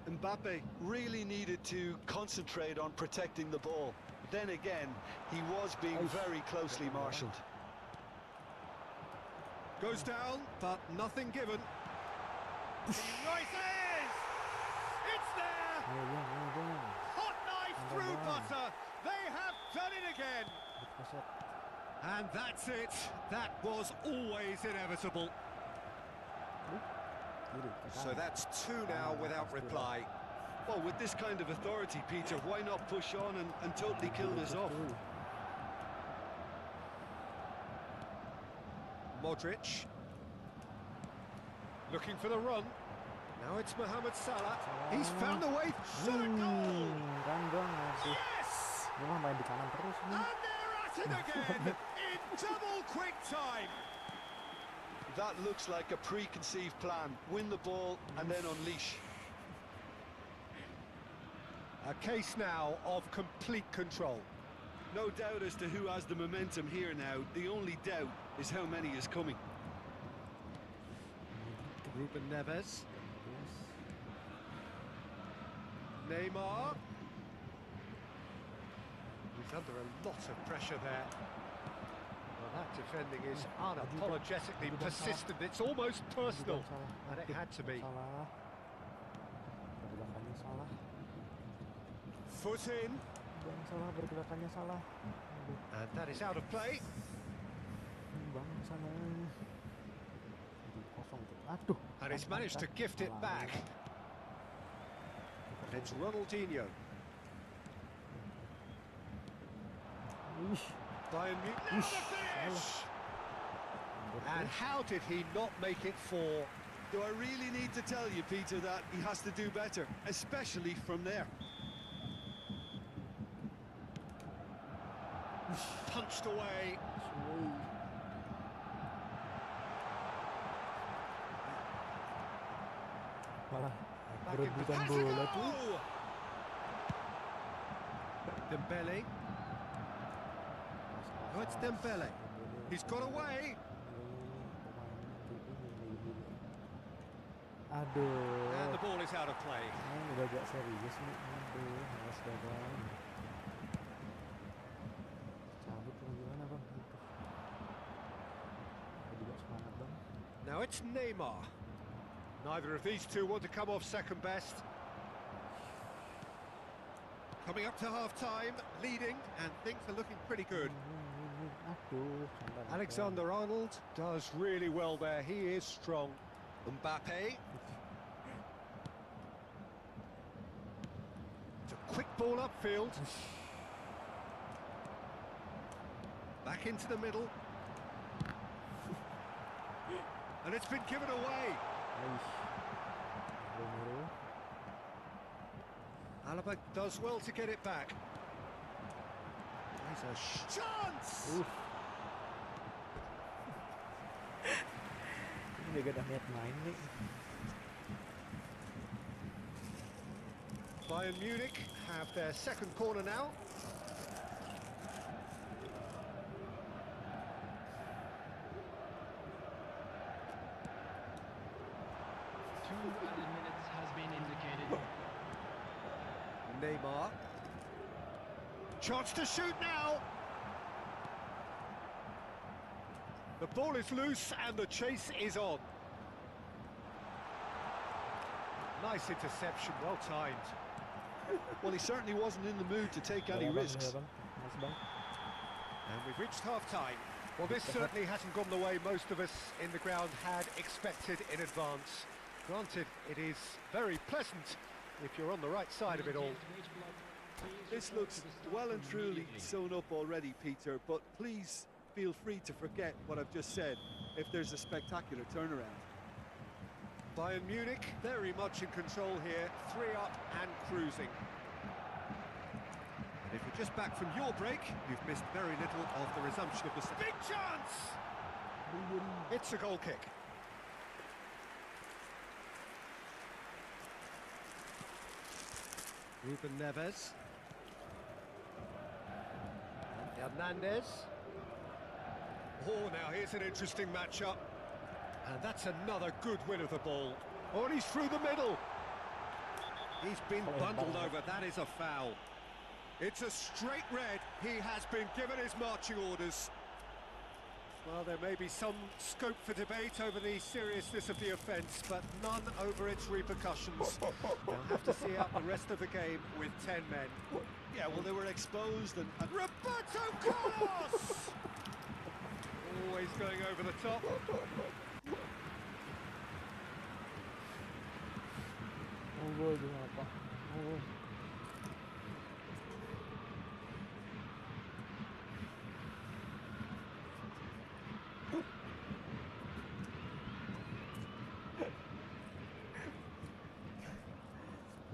Mbappe really needed to concentrate on protecting the ball. Then again, he was being very closely marshalled. Goes down, but nothing given. Rises! It's there! Ayo, Bang, ayo, Bang. Hot knife through butter. They have done it again. Keset. And that's it. That was always inevitable. Kiri, So that's two now without reply. Well, with this kind of authority, Peter, why not push on and totally kill this off? Modric. Looking for the run. Now it's Mohamed Salah. He's found a way. Shot a goal! Kan Bang, aduh. Yes! Ini mah main di kanan terus nih. And they're at it again in double quick time. That looks like a preconceived plan. Win the ball and then unleash. A case now of complete control. No doubt as to who has the momentum here now. The only doubt is how many is coming. Ruben Neves. Neymar. He's under a lot of pressure there. Well, that defending is unapologetically persistent. It's almost personal. And it had to be. Salah. Pergerakannya salah. Foot in. Bang salah, pergerakannya salah. Aduh, And that is out of play. Bang sana. Aduh, kosong tuh. Aduh. And he's managed to gift it back. And it's Ronaldinho. Ih, Bayern Munich. Now the finish! And how did he not make it four? Do I really need to tell you, Peter, that he has to do better, especially from there? Punched away. malah Back in berebutan has a bola tuh. goal! Dembele. Oh, it's Dembele. He's got away. Aduh. And the ball is out of play. Ini udah agak serius nih. Aduh, males dah Bang. Cabut apa gimana Bang? Gitu. Aku juga semangat Bang. Now it's Neymar. Neither of these two want to come off second best. Coming up to half-time, leading, and things are looking pretty good. Aduh, sebentar, Alexander-Arnold does really well there. He is strong. Mbappe. It's a quick ball upfield. Back into the middle. And it's been given away. Aish. Romero. Alaba does well to get it back. There's a chance! Ini dia gak ada niat main nih. Bayern Munich have their second corner now. Two added minutes has been indicated. Neymar. Chance to shoot now. The ball is loose and the chase is on. Nice interception, well timed. Well, he certainly wasn't in the mood to take any risks. Nice bang. And we've reached half-time. Well, this certainly hasn't gone the way most of us in the ground had expected in advance. Granted, it is very pleasant if you're on the right side of it all. This looks well and truly sewn up already, Peter, but please feel free to forget what I've just said if there's a spectacular turnaround. Bayern Munich very much in control here, 3 up and cruising. And if you're just back from your break, you've missed very little of the resumption of the big chance! It's a goal kick. Ruben Neves. Hernandez. Oh, now here's an interesting matchup. And that's another good win of the ball. Oh, and he's through the middle. He's been bundled over. That is a foul. It's a straight red. He has been given his marching orders. Well, there may be some scope for debate over the seriousness of the offence, but none over its repercussions. They'll have to see out the rest of the game with 10 men. Yeah, well, they were exposed and Roberto Carlos! Always going over the top. Gol dia apa? Oh.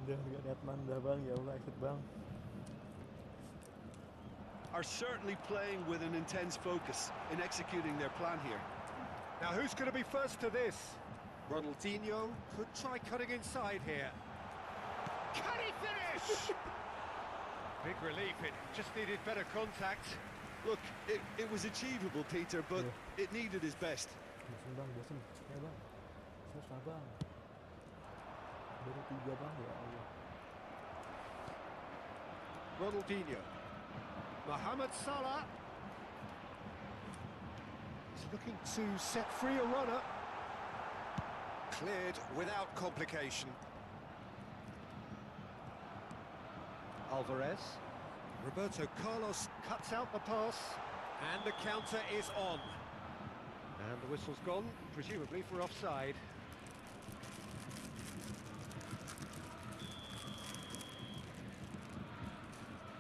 Udah gak niat manda bang, ya Allah ikut bang. are certainly playing with an intense focus in executing their plan here. Now who's going to be first to this? Ronaldinho could try cutting inside here. Can he finish? Big relief, it just needed better contact. Look, it was achievable, Peter, but it needed his best. Bosan bang, bosan. Ya bang. Susah bang. Baru 3 bang, ya Allah. Ronaldinho. Mohamed Salah. He's looking to set free a runner. Cleared without complication. Alvarez. Roberto Carlos cuts out the pass, and the counter is on. And the whistle's gone, presumably for offside.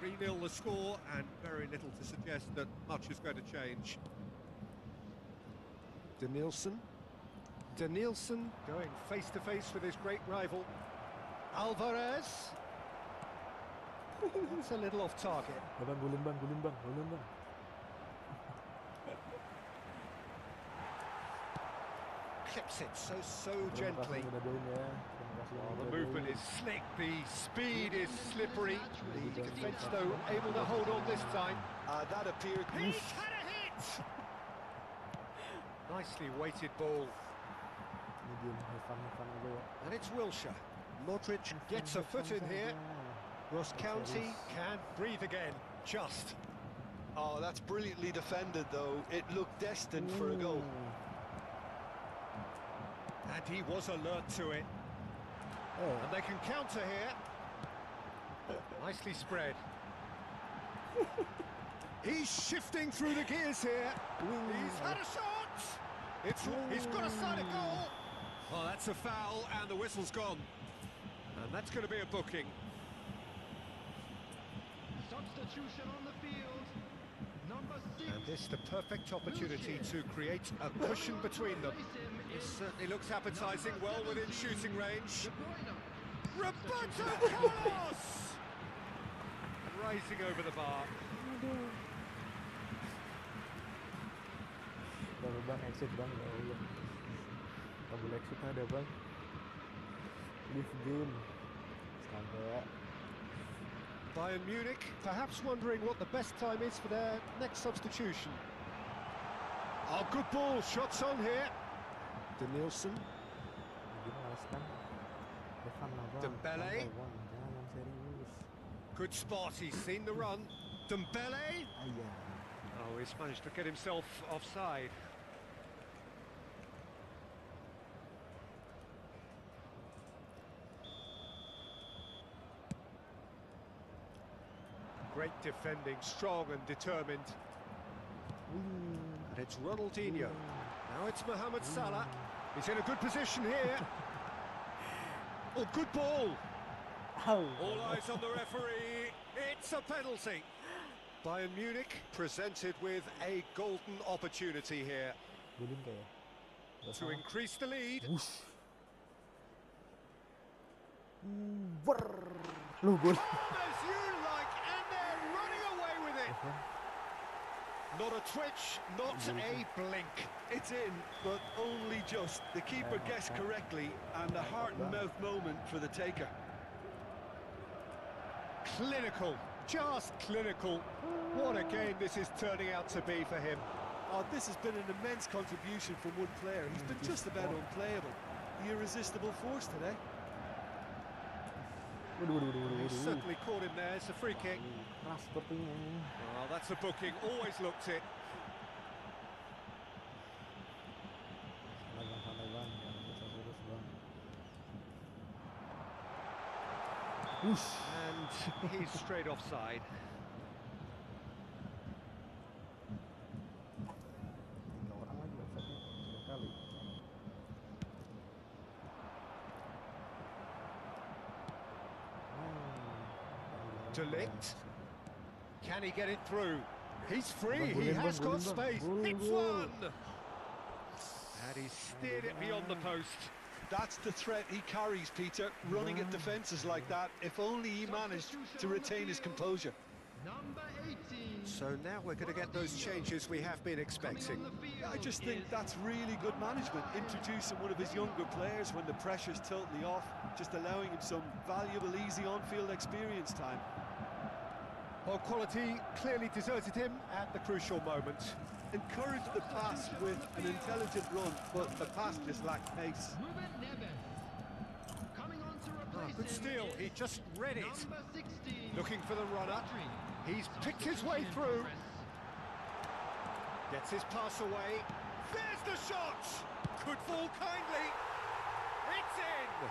(3-0) the score, and very little to suggest that much is going to change. Danielson going face to face with his great rival. Alvarez. That's a little off target. Ya bang, golin bang, golin bang, golin bang. Clips it so Terima gently. kasih udah join ya. Terima kasih yang Oh, the udah movement join. is slick, the speed is slippery. The defence, though, able to hold on this time. That appeared... He's had a hit! Nicely weighted ball. Ini dia have fun aja ya. And it's Wilshere. Modric gets a foot in here. Ross County can breathe again, just. Oh, that's brilliantly defended, though. It looked destined for a goal. And he was alert to it. Oh, And they can counter here. Nicely spread. He's shifting through the gears here. He's had a shot. He's got a side of goal. Oh, that's a foul, and the whistle's gone. And that's going to be a booking. Substitution on the field. Number And this the perfect opportunity to create a cushion between them. This certainly looks appetising, well within shooting range. Roberto Carlos! Rising over the bar. Aduh. Baru bang exit bang, ya Allah. Kabel exit ada bang. Leave game. Sampai. Bayern Munich perhaps wondering what the best time is for their next substitution. Oh, good ball, shots on here. Danielson. Gimana kan? Depan lah bang. Dembele. Santai, bang. Jangan serius. Good spot, he's seen the run. Dembele. Ayah. Oh, he's managed to get himself offside. Great defending, strong and determined. And it's Ronaldinho. Now it's Mohamed Salah. He's in a good position here. Oh, good ball. Au. All eyes on the referee. It's a penalty. Bayern Munich presented with a golden opportunity here Golin kayak. Gak to salah. increase the lead. Wush. Brrr. Lu gol. As you like, and they're running away with it. Not a twitch, not a blink. It's in, but only just. The keeper guessed correctly, and a heart and mouth moment for the taker. Clinical, just clinical. What a game this is turning out to be for him. Oh, this has been an immense contribution from one player. He's been just about unplayable. The irresistible force today. He's certainly caught him there. It's a free kick. Keras sepertinya. Well, that's a booking. Always looked it. Santai bang. Jangan bisa serius bang. Wush. And he's straight offside. Tiga orang lagi offside-nya. Dua kali. De Ligt. Can he get it through? He's free. He has got space. It's one. And he steered it beyond the post. That's the threat he carries, Peter, running at defences like that. If only he managed to retain his composure. Number 18. So now we're going to get those changes we have been expecting. I just think that's really good management, introducing one of his younger players when the pressure's totally off, just allowing him some valuable, easy on-field experience time. Well, quality clearly deserted him at the crucial moment. Encouraged the pass with an intelligent run, but the pass just lacked pace. Ruben Neves. Coming on to replace Good him steal, is he just read it. Number 16. Looking for the runner. Rodri. He's picked his way through. Gets his pass away. There's the shot! Could fall kindly. It's in!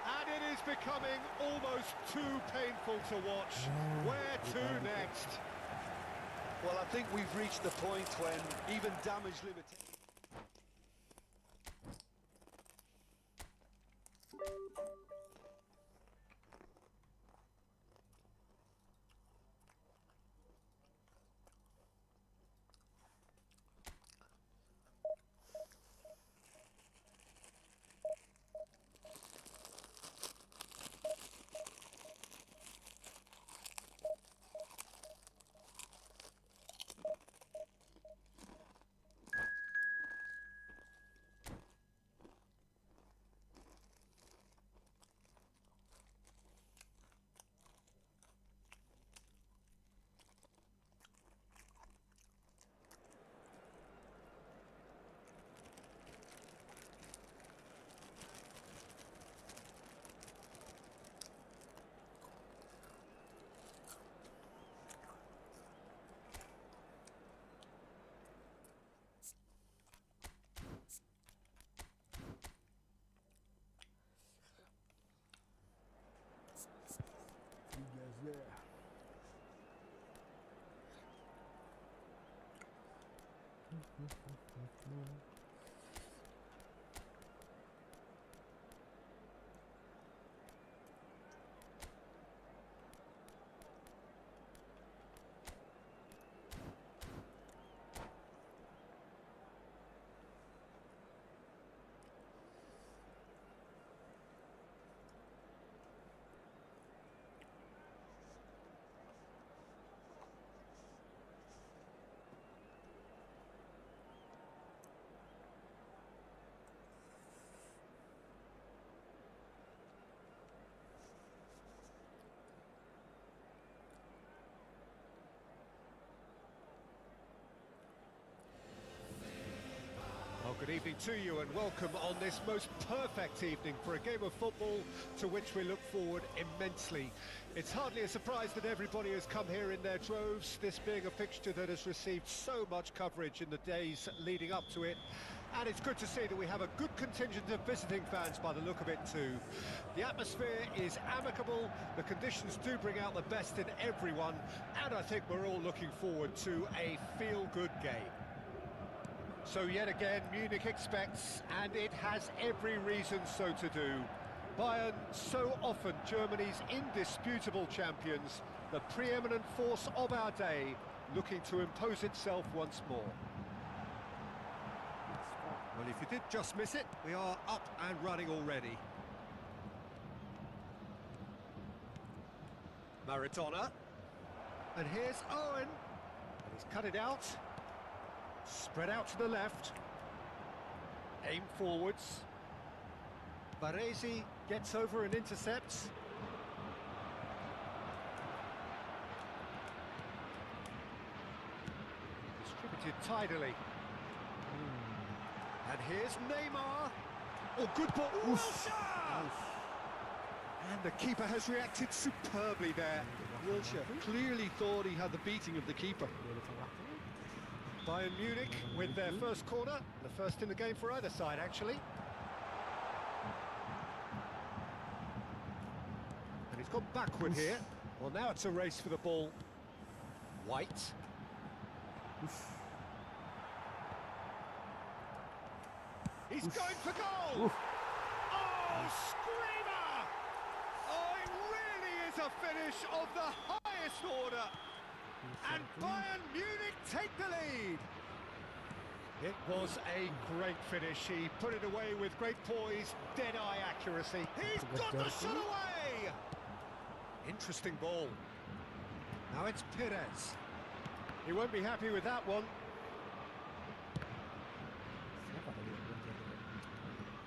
And it is becoming almost too painful to watch. Where to next? Well, I think we've reached the point when even damage limitations... Good evening to you and welcome on this most perfect evening for a game of football to which we look forward immensely. It's hardly a surprise that everybody has come here in their droves, this being a fixture that has received so much coverage in the days leading up to it. And it's good to see that we have a good contingent of visiting fans by the look of it too. The atmosphere is amicable, the conditions do bring out the best in everyone, and I think we're all looking forward to a feel-good game. So yet again, Munich expects, and it has every reason so to do. Bayern, so often Germany's indisputable champions, the preeminent force of our day, looking to impose itself once more. Well, if you did just miss it, we are up and running already. Maradona. And here's Owen. And he's cut it out. Spread out to the left. Aim forwards. Baresi gets over and intercepts. Distributed tidily. And here's Neymar. Oh, good ball. And the keeper has reacted superbly there. Wilshere clearly thought he had the beating of the keeper. Bayern Munich with their first corner, the first in the game for either side, actually. And he's gone backward here. Well, now it's a race for the ball. White. He's going for goal! Oh, screamer! Oh, it really is a finish of the highest order. And Bayern Munich take the lead. It was a great finish. He put it away with great poise, dead-eye accuracy. He's got the shot away! Interesting ball. Now it's Perez. He won't be happy with that one.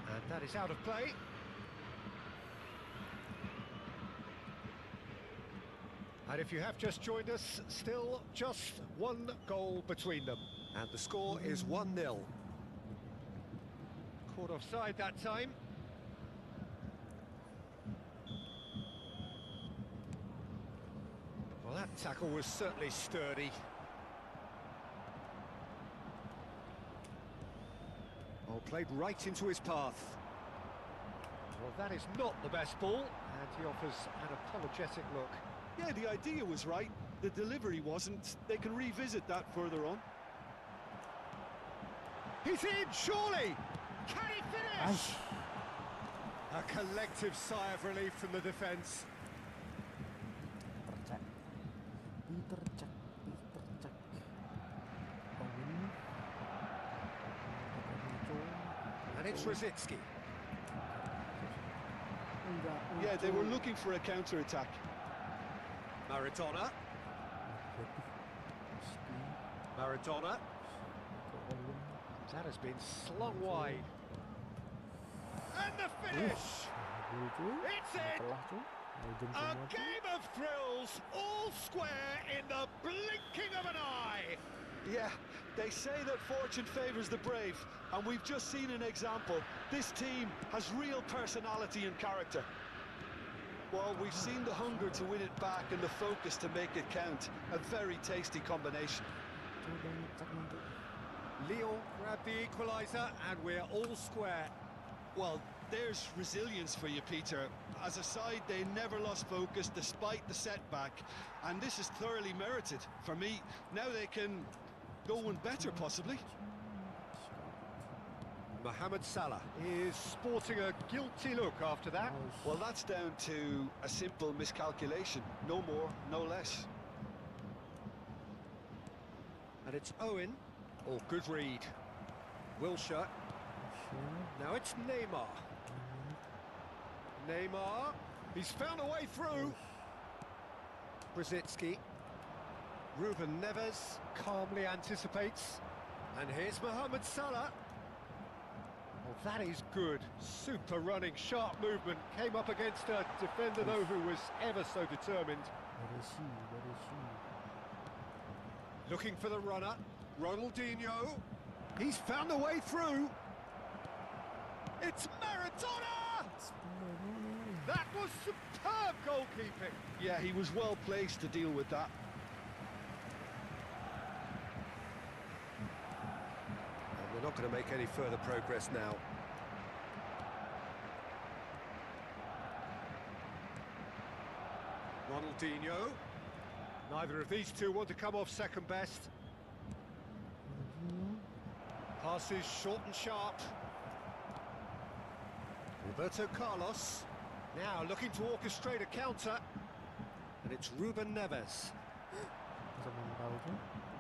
And that is out of play. And if you have just joined us, still just one goal between them. And the score is 1-0. Caught offside that time. Well, that tackle was certainly sturdy. Oh, played right into his path. Well, that is not the best ball, and he offers an apologetic look. Yeah, the idea was right, the delivery wasn't. They can revisit that further on. He's in, surely! Can he finish? A collective sigh of relief from the defence. And it's Rosicki. Yeah, they were looking for a counter-attack. Maradona. Maradona. That has been slung wide. And the finish! It's in! A game of thrills, all square in the blinking of an eye! Yeah, they say that fortune favours the brave, and we've just seen an example. This team has real personality and character. Well, we've seen the hunger to win it back and the focus to make it count. A very tasty combination. Lyon grabbed the equaliser, and we're all square. Well, there's resilience for you, Peter. As a side, they never lost focus despite the setback, and this is thoroughly merited. For me, now they can go one better, possibly. Mohamed Salah is sporting a guilty look after that. Well, that's down to a simple miscalculation. No more, no less. And it's Owen. Oh, good read. Wilshere. Now it's Neymar. Neymar. He's found a way through. Rosicki. Ruben Neves calmly anticipates. And here's Mohamed Salah. Well, that is good. Super running, sharp movement. Came up against a defender, though, who was ever so determined. Looking for the runner. Ronaldinho. He's found a way through. It's Maradona! That was superb goalkeeping. Yeah, he was well placed to deal with that. And we're not going to make any further progress now. Ronaldinho. Neither of these two want to come off second best. Passes short and sharp. Roberto Carlos. Now looking to orchestrate a counter. And it's Ruben Neves.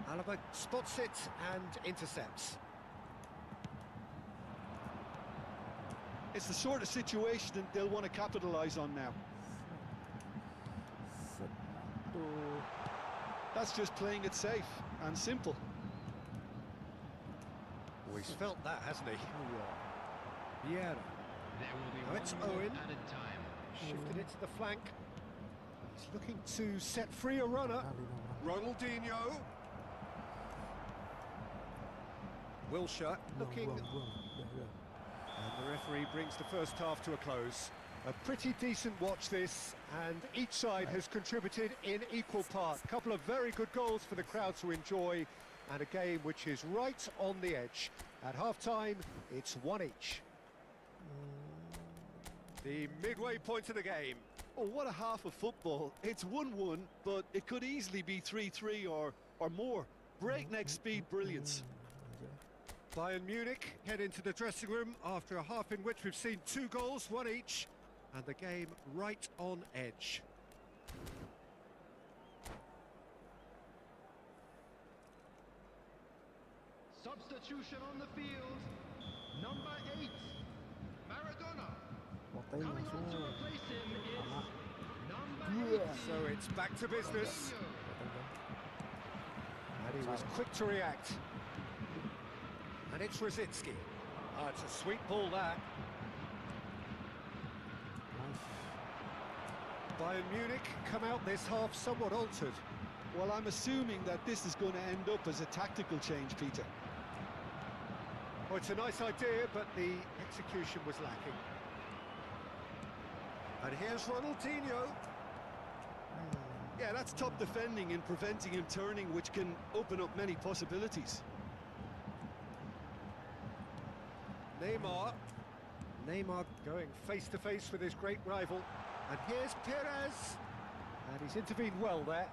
Alaba spots it and intercepts. It's the sort of situation that they'll want to capitalise on now. That's just playing it safe and simple. Oh, he's felt that, hasn't he? Yeah. There will be Now it's one more Owen. added time. Shifted it to the flank. He's looking to set free a runner. Ronaldinho. Wilshere looking. And the referee brings the first half to a close. A pretty decent watch this, and each side has contributed in equal part. A couple of very good goals for the crowd to enjoy, and a game which is right on the edge. At half-time, it's 1 each. The midway point of the game. Oh, what a half of football. It's 1-1, but it could easily be 3-3 or more. Breakneck speed brilliance. Bayern Munich head into the dressing room after a half in which we've seen 2 goals, 1 each, and the game right on edge. Substitution on the field. Number 8, Maradona. Coming on to replace him is number 18. So it's back to business, and he was quick to react. And it's Rosicki. Oh, it's a sweet ball, that. Bayern Munich come out this half somewhat altered. Well, I'm assuming that this is going to end up as a tactical change, Peter. Oh, it's a nice idea, but the execution was lacking. And here's Ronaldinho. Yeah, that's top defending and preventing him turning, which can open up many possibilities. Neymar going face-to-face with his great rival. And here's Perez. And he's intervened well there.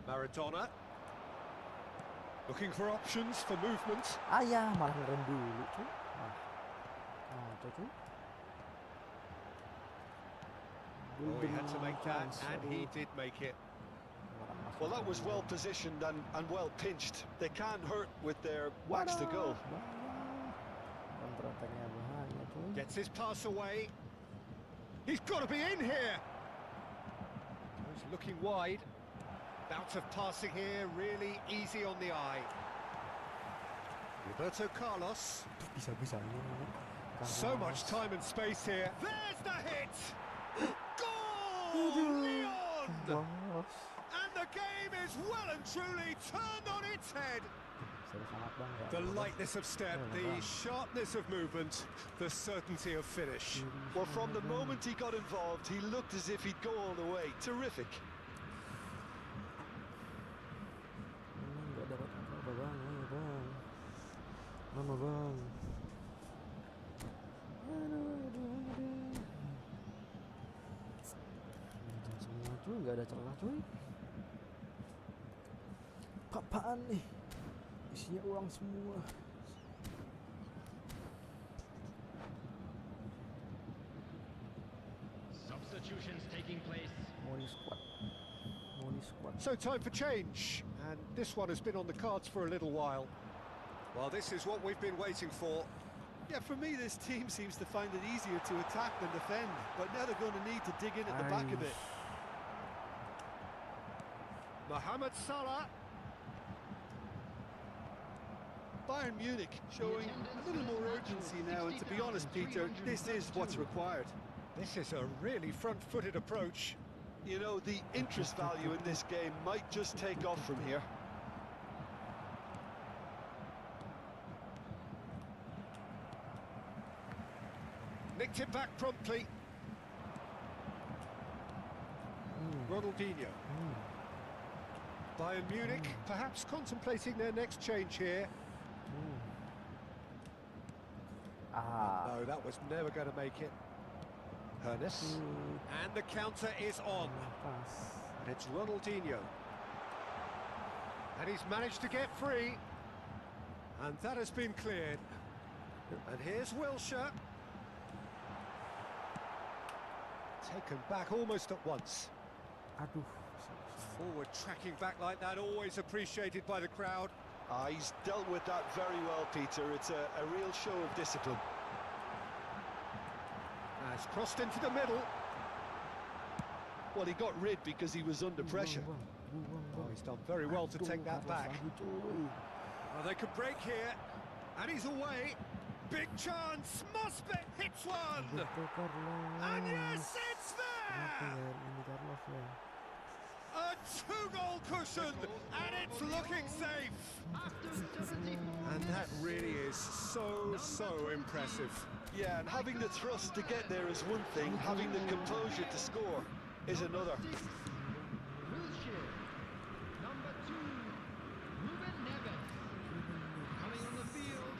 Maradona. Looking for options for movement. Malah ngerem dulu cuy. Ada cuy. Oh, he had to make that, and he did make it. Well, that was well positioned and well pinched. They can't hurt with their wax to go. Gets his pass away. He's got to be in here. Goes looking wide. Bout of passing here, really easy on the eye. Roberto Carlos. Bisa-bisa So much time and space here. There's the hit! Goal! Leon! And the game is well and truly turned on its head. The lightness of step, the sharpness of movement, the certainty of finish. Well, from the moment he got involved, he looked as if he'd go all the way. Terrific. Nggak dapat apa-apa bang, bang. Mana bang? Aduh. Semua cuy, nggak ada celah cuy. Apaan nih? Isinya uang semua. Substitutions taking place. Money squad. So time for change, and this one has been on the cards for a little while. Well, this is what we've been waiting for. Yeah, for me, this team seems to find it easier to attack than defend, but now they're going to need to dig in at the back a bit. Mohamed Salah. Bayern Munich showing a little more urgency now, and to be honest, Peter, this is what's required. This is a really front-footed approach. You know, the interest value in this game might just take off from here. Nicked it back promptly. Ronaldinho. Bayern Munich perhaps contemplating their next change here. No, that was never going to make it. Hernes. And the counter is on. And it's Ronaldinho. And he's managed to get free. And that has been cleared. And here's Wilshere. Taken back almost at once. Forward tracking back like that, always appreciated by the crowd. He's dealt with that very well, Peter. It's a real show of discipline. Has crossed into the middle. Well, he got rid because he was under pressure. Oh, he's done very well to take that back. Well, they could break here. And he's away. Big chance. Must be. Hits one. And yes, it's there. A two-goal cushion. And it's looking safe. And that really is so impressive. Yeah, and having the thrust to get there is one thing. Having the composure to score is another. Wilshere. Number 2, Ruben Neves. Coming on the field,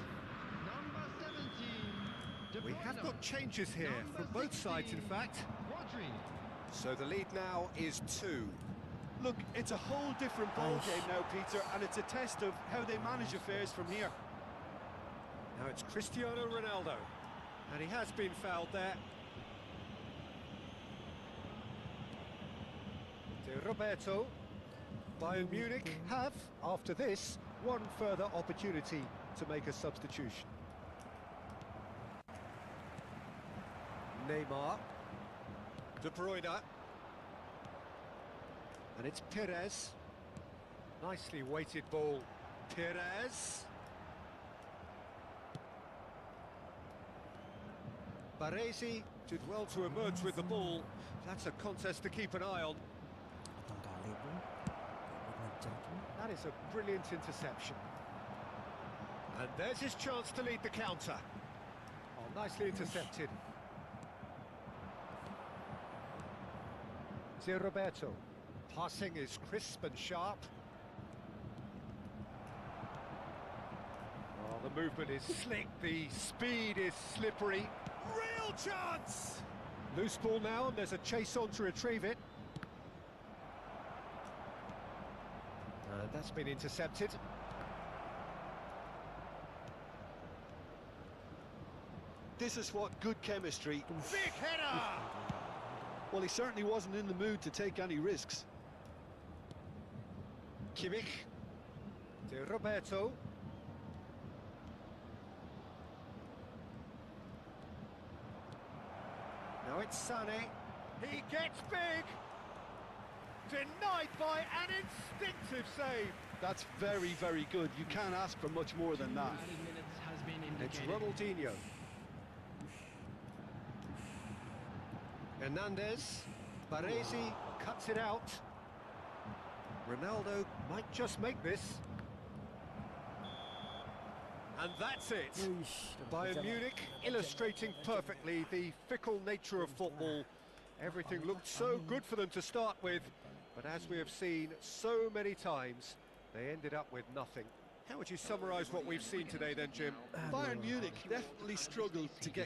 number 17. De We have Bruyne. got changes here from Number both sides, in 16, fact. Rodri. So the lead now is 2. Look, it's a whole different ballgame now, Peter, and it's a test of how they manage affairs from here. Now it's Cristiano Ronaldo. And he has been fouled there. De Roberto. Bayern Munich have, after this, one further opportunity to make a substitution. Neymar. De Bruyne. And it's Perez. Nicely weighted ball. Perez. Baresi did well to emerge with the ball. That's a contest to keep an eye on. That is a brilliant interception. And there's his chance to lead the counter. Oh, nicely intercepted. De Roberto. Passing is crisp and sharp. Oh, the movement is slick, the speed is slippery. Real chance! Loose ball now, and there's a chase on to retrieve it. And that's been intercepted. This is what good chemistry... Big header! Well, he certainly wasn't in the mood to take any risks. Kimmich. De Roberto. Now it's Sané. He gets big. Denied by an instinctive save. That's very, very good. You can't ask for much more than that. Added minutes has been It's indicated. Ronaldinho. Hernandez. Baresi cuts it out. Ronaldo might just make this. And that's it. Bayern Munich illustrating perfectly the fickle nature of football. Everything looked so good for them to start with, but as we have seen so many times, they ended up with nothing. How would you summarise what we've seen today then, Jim? Bayern Munich definitely struggled to get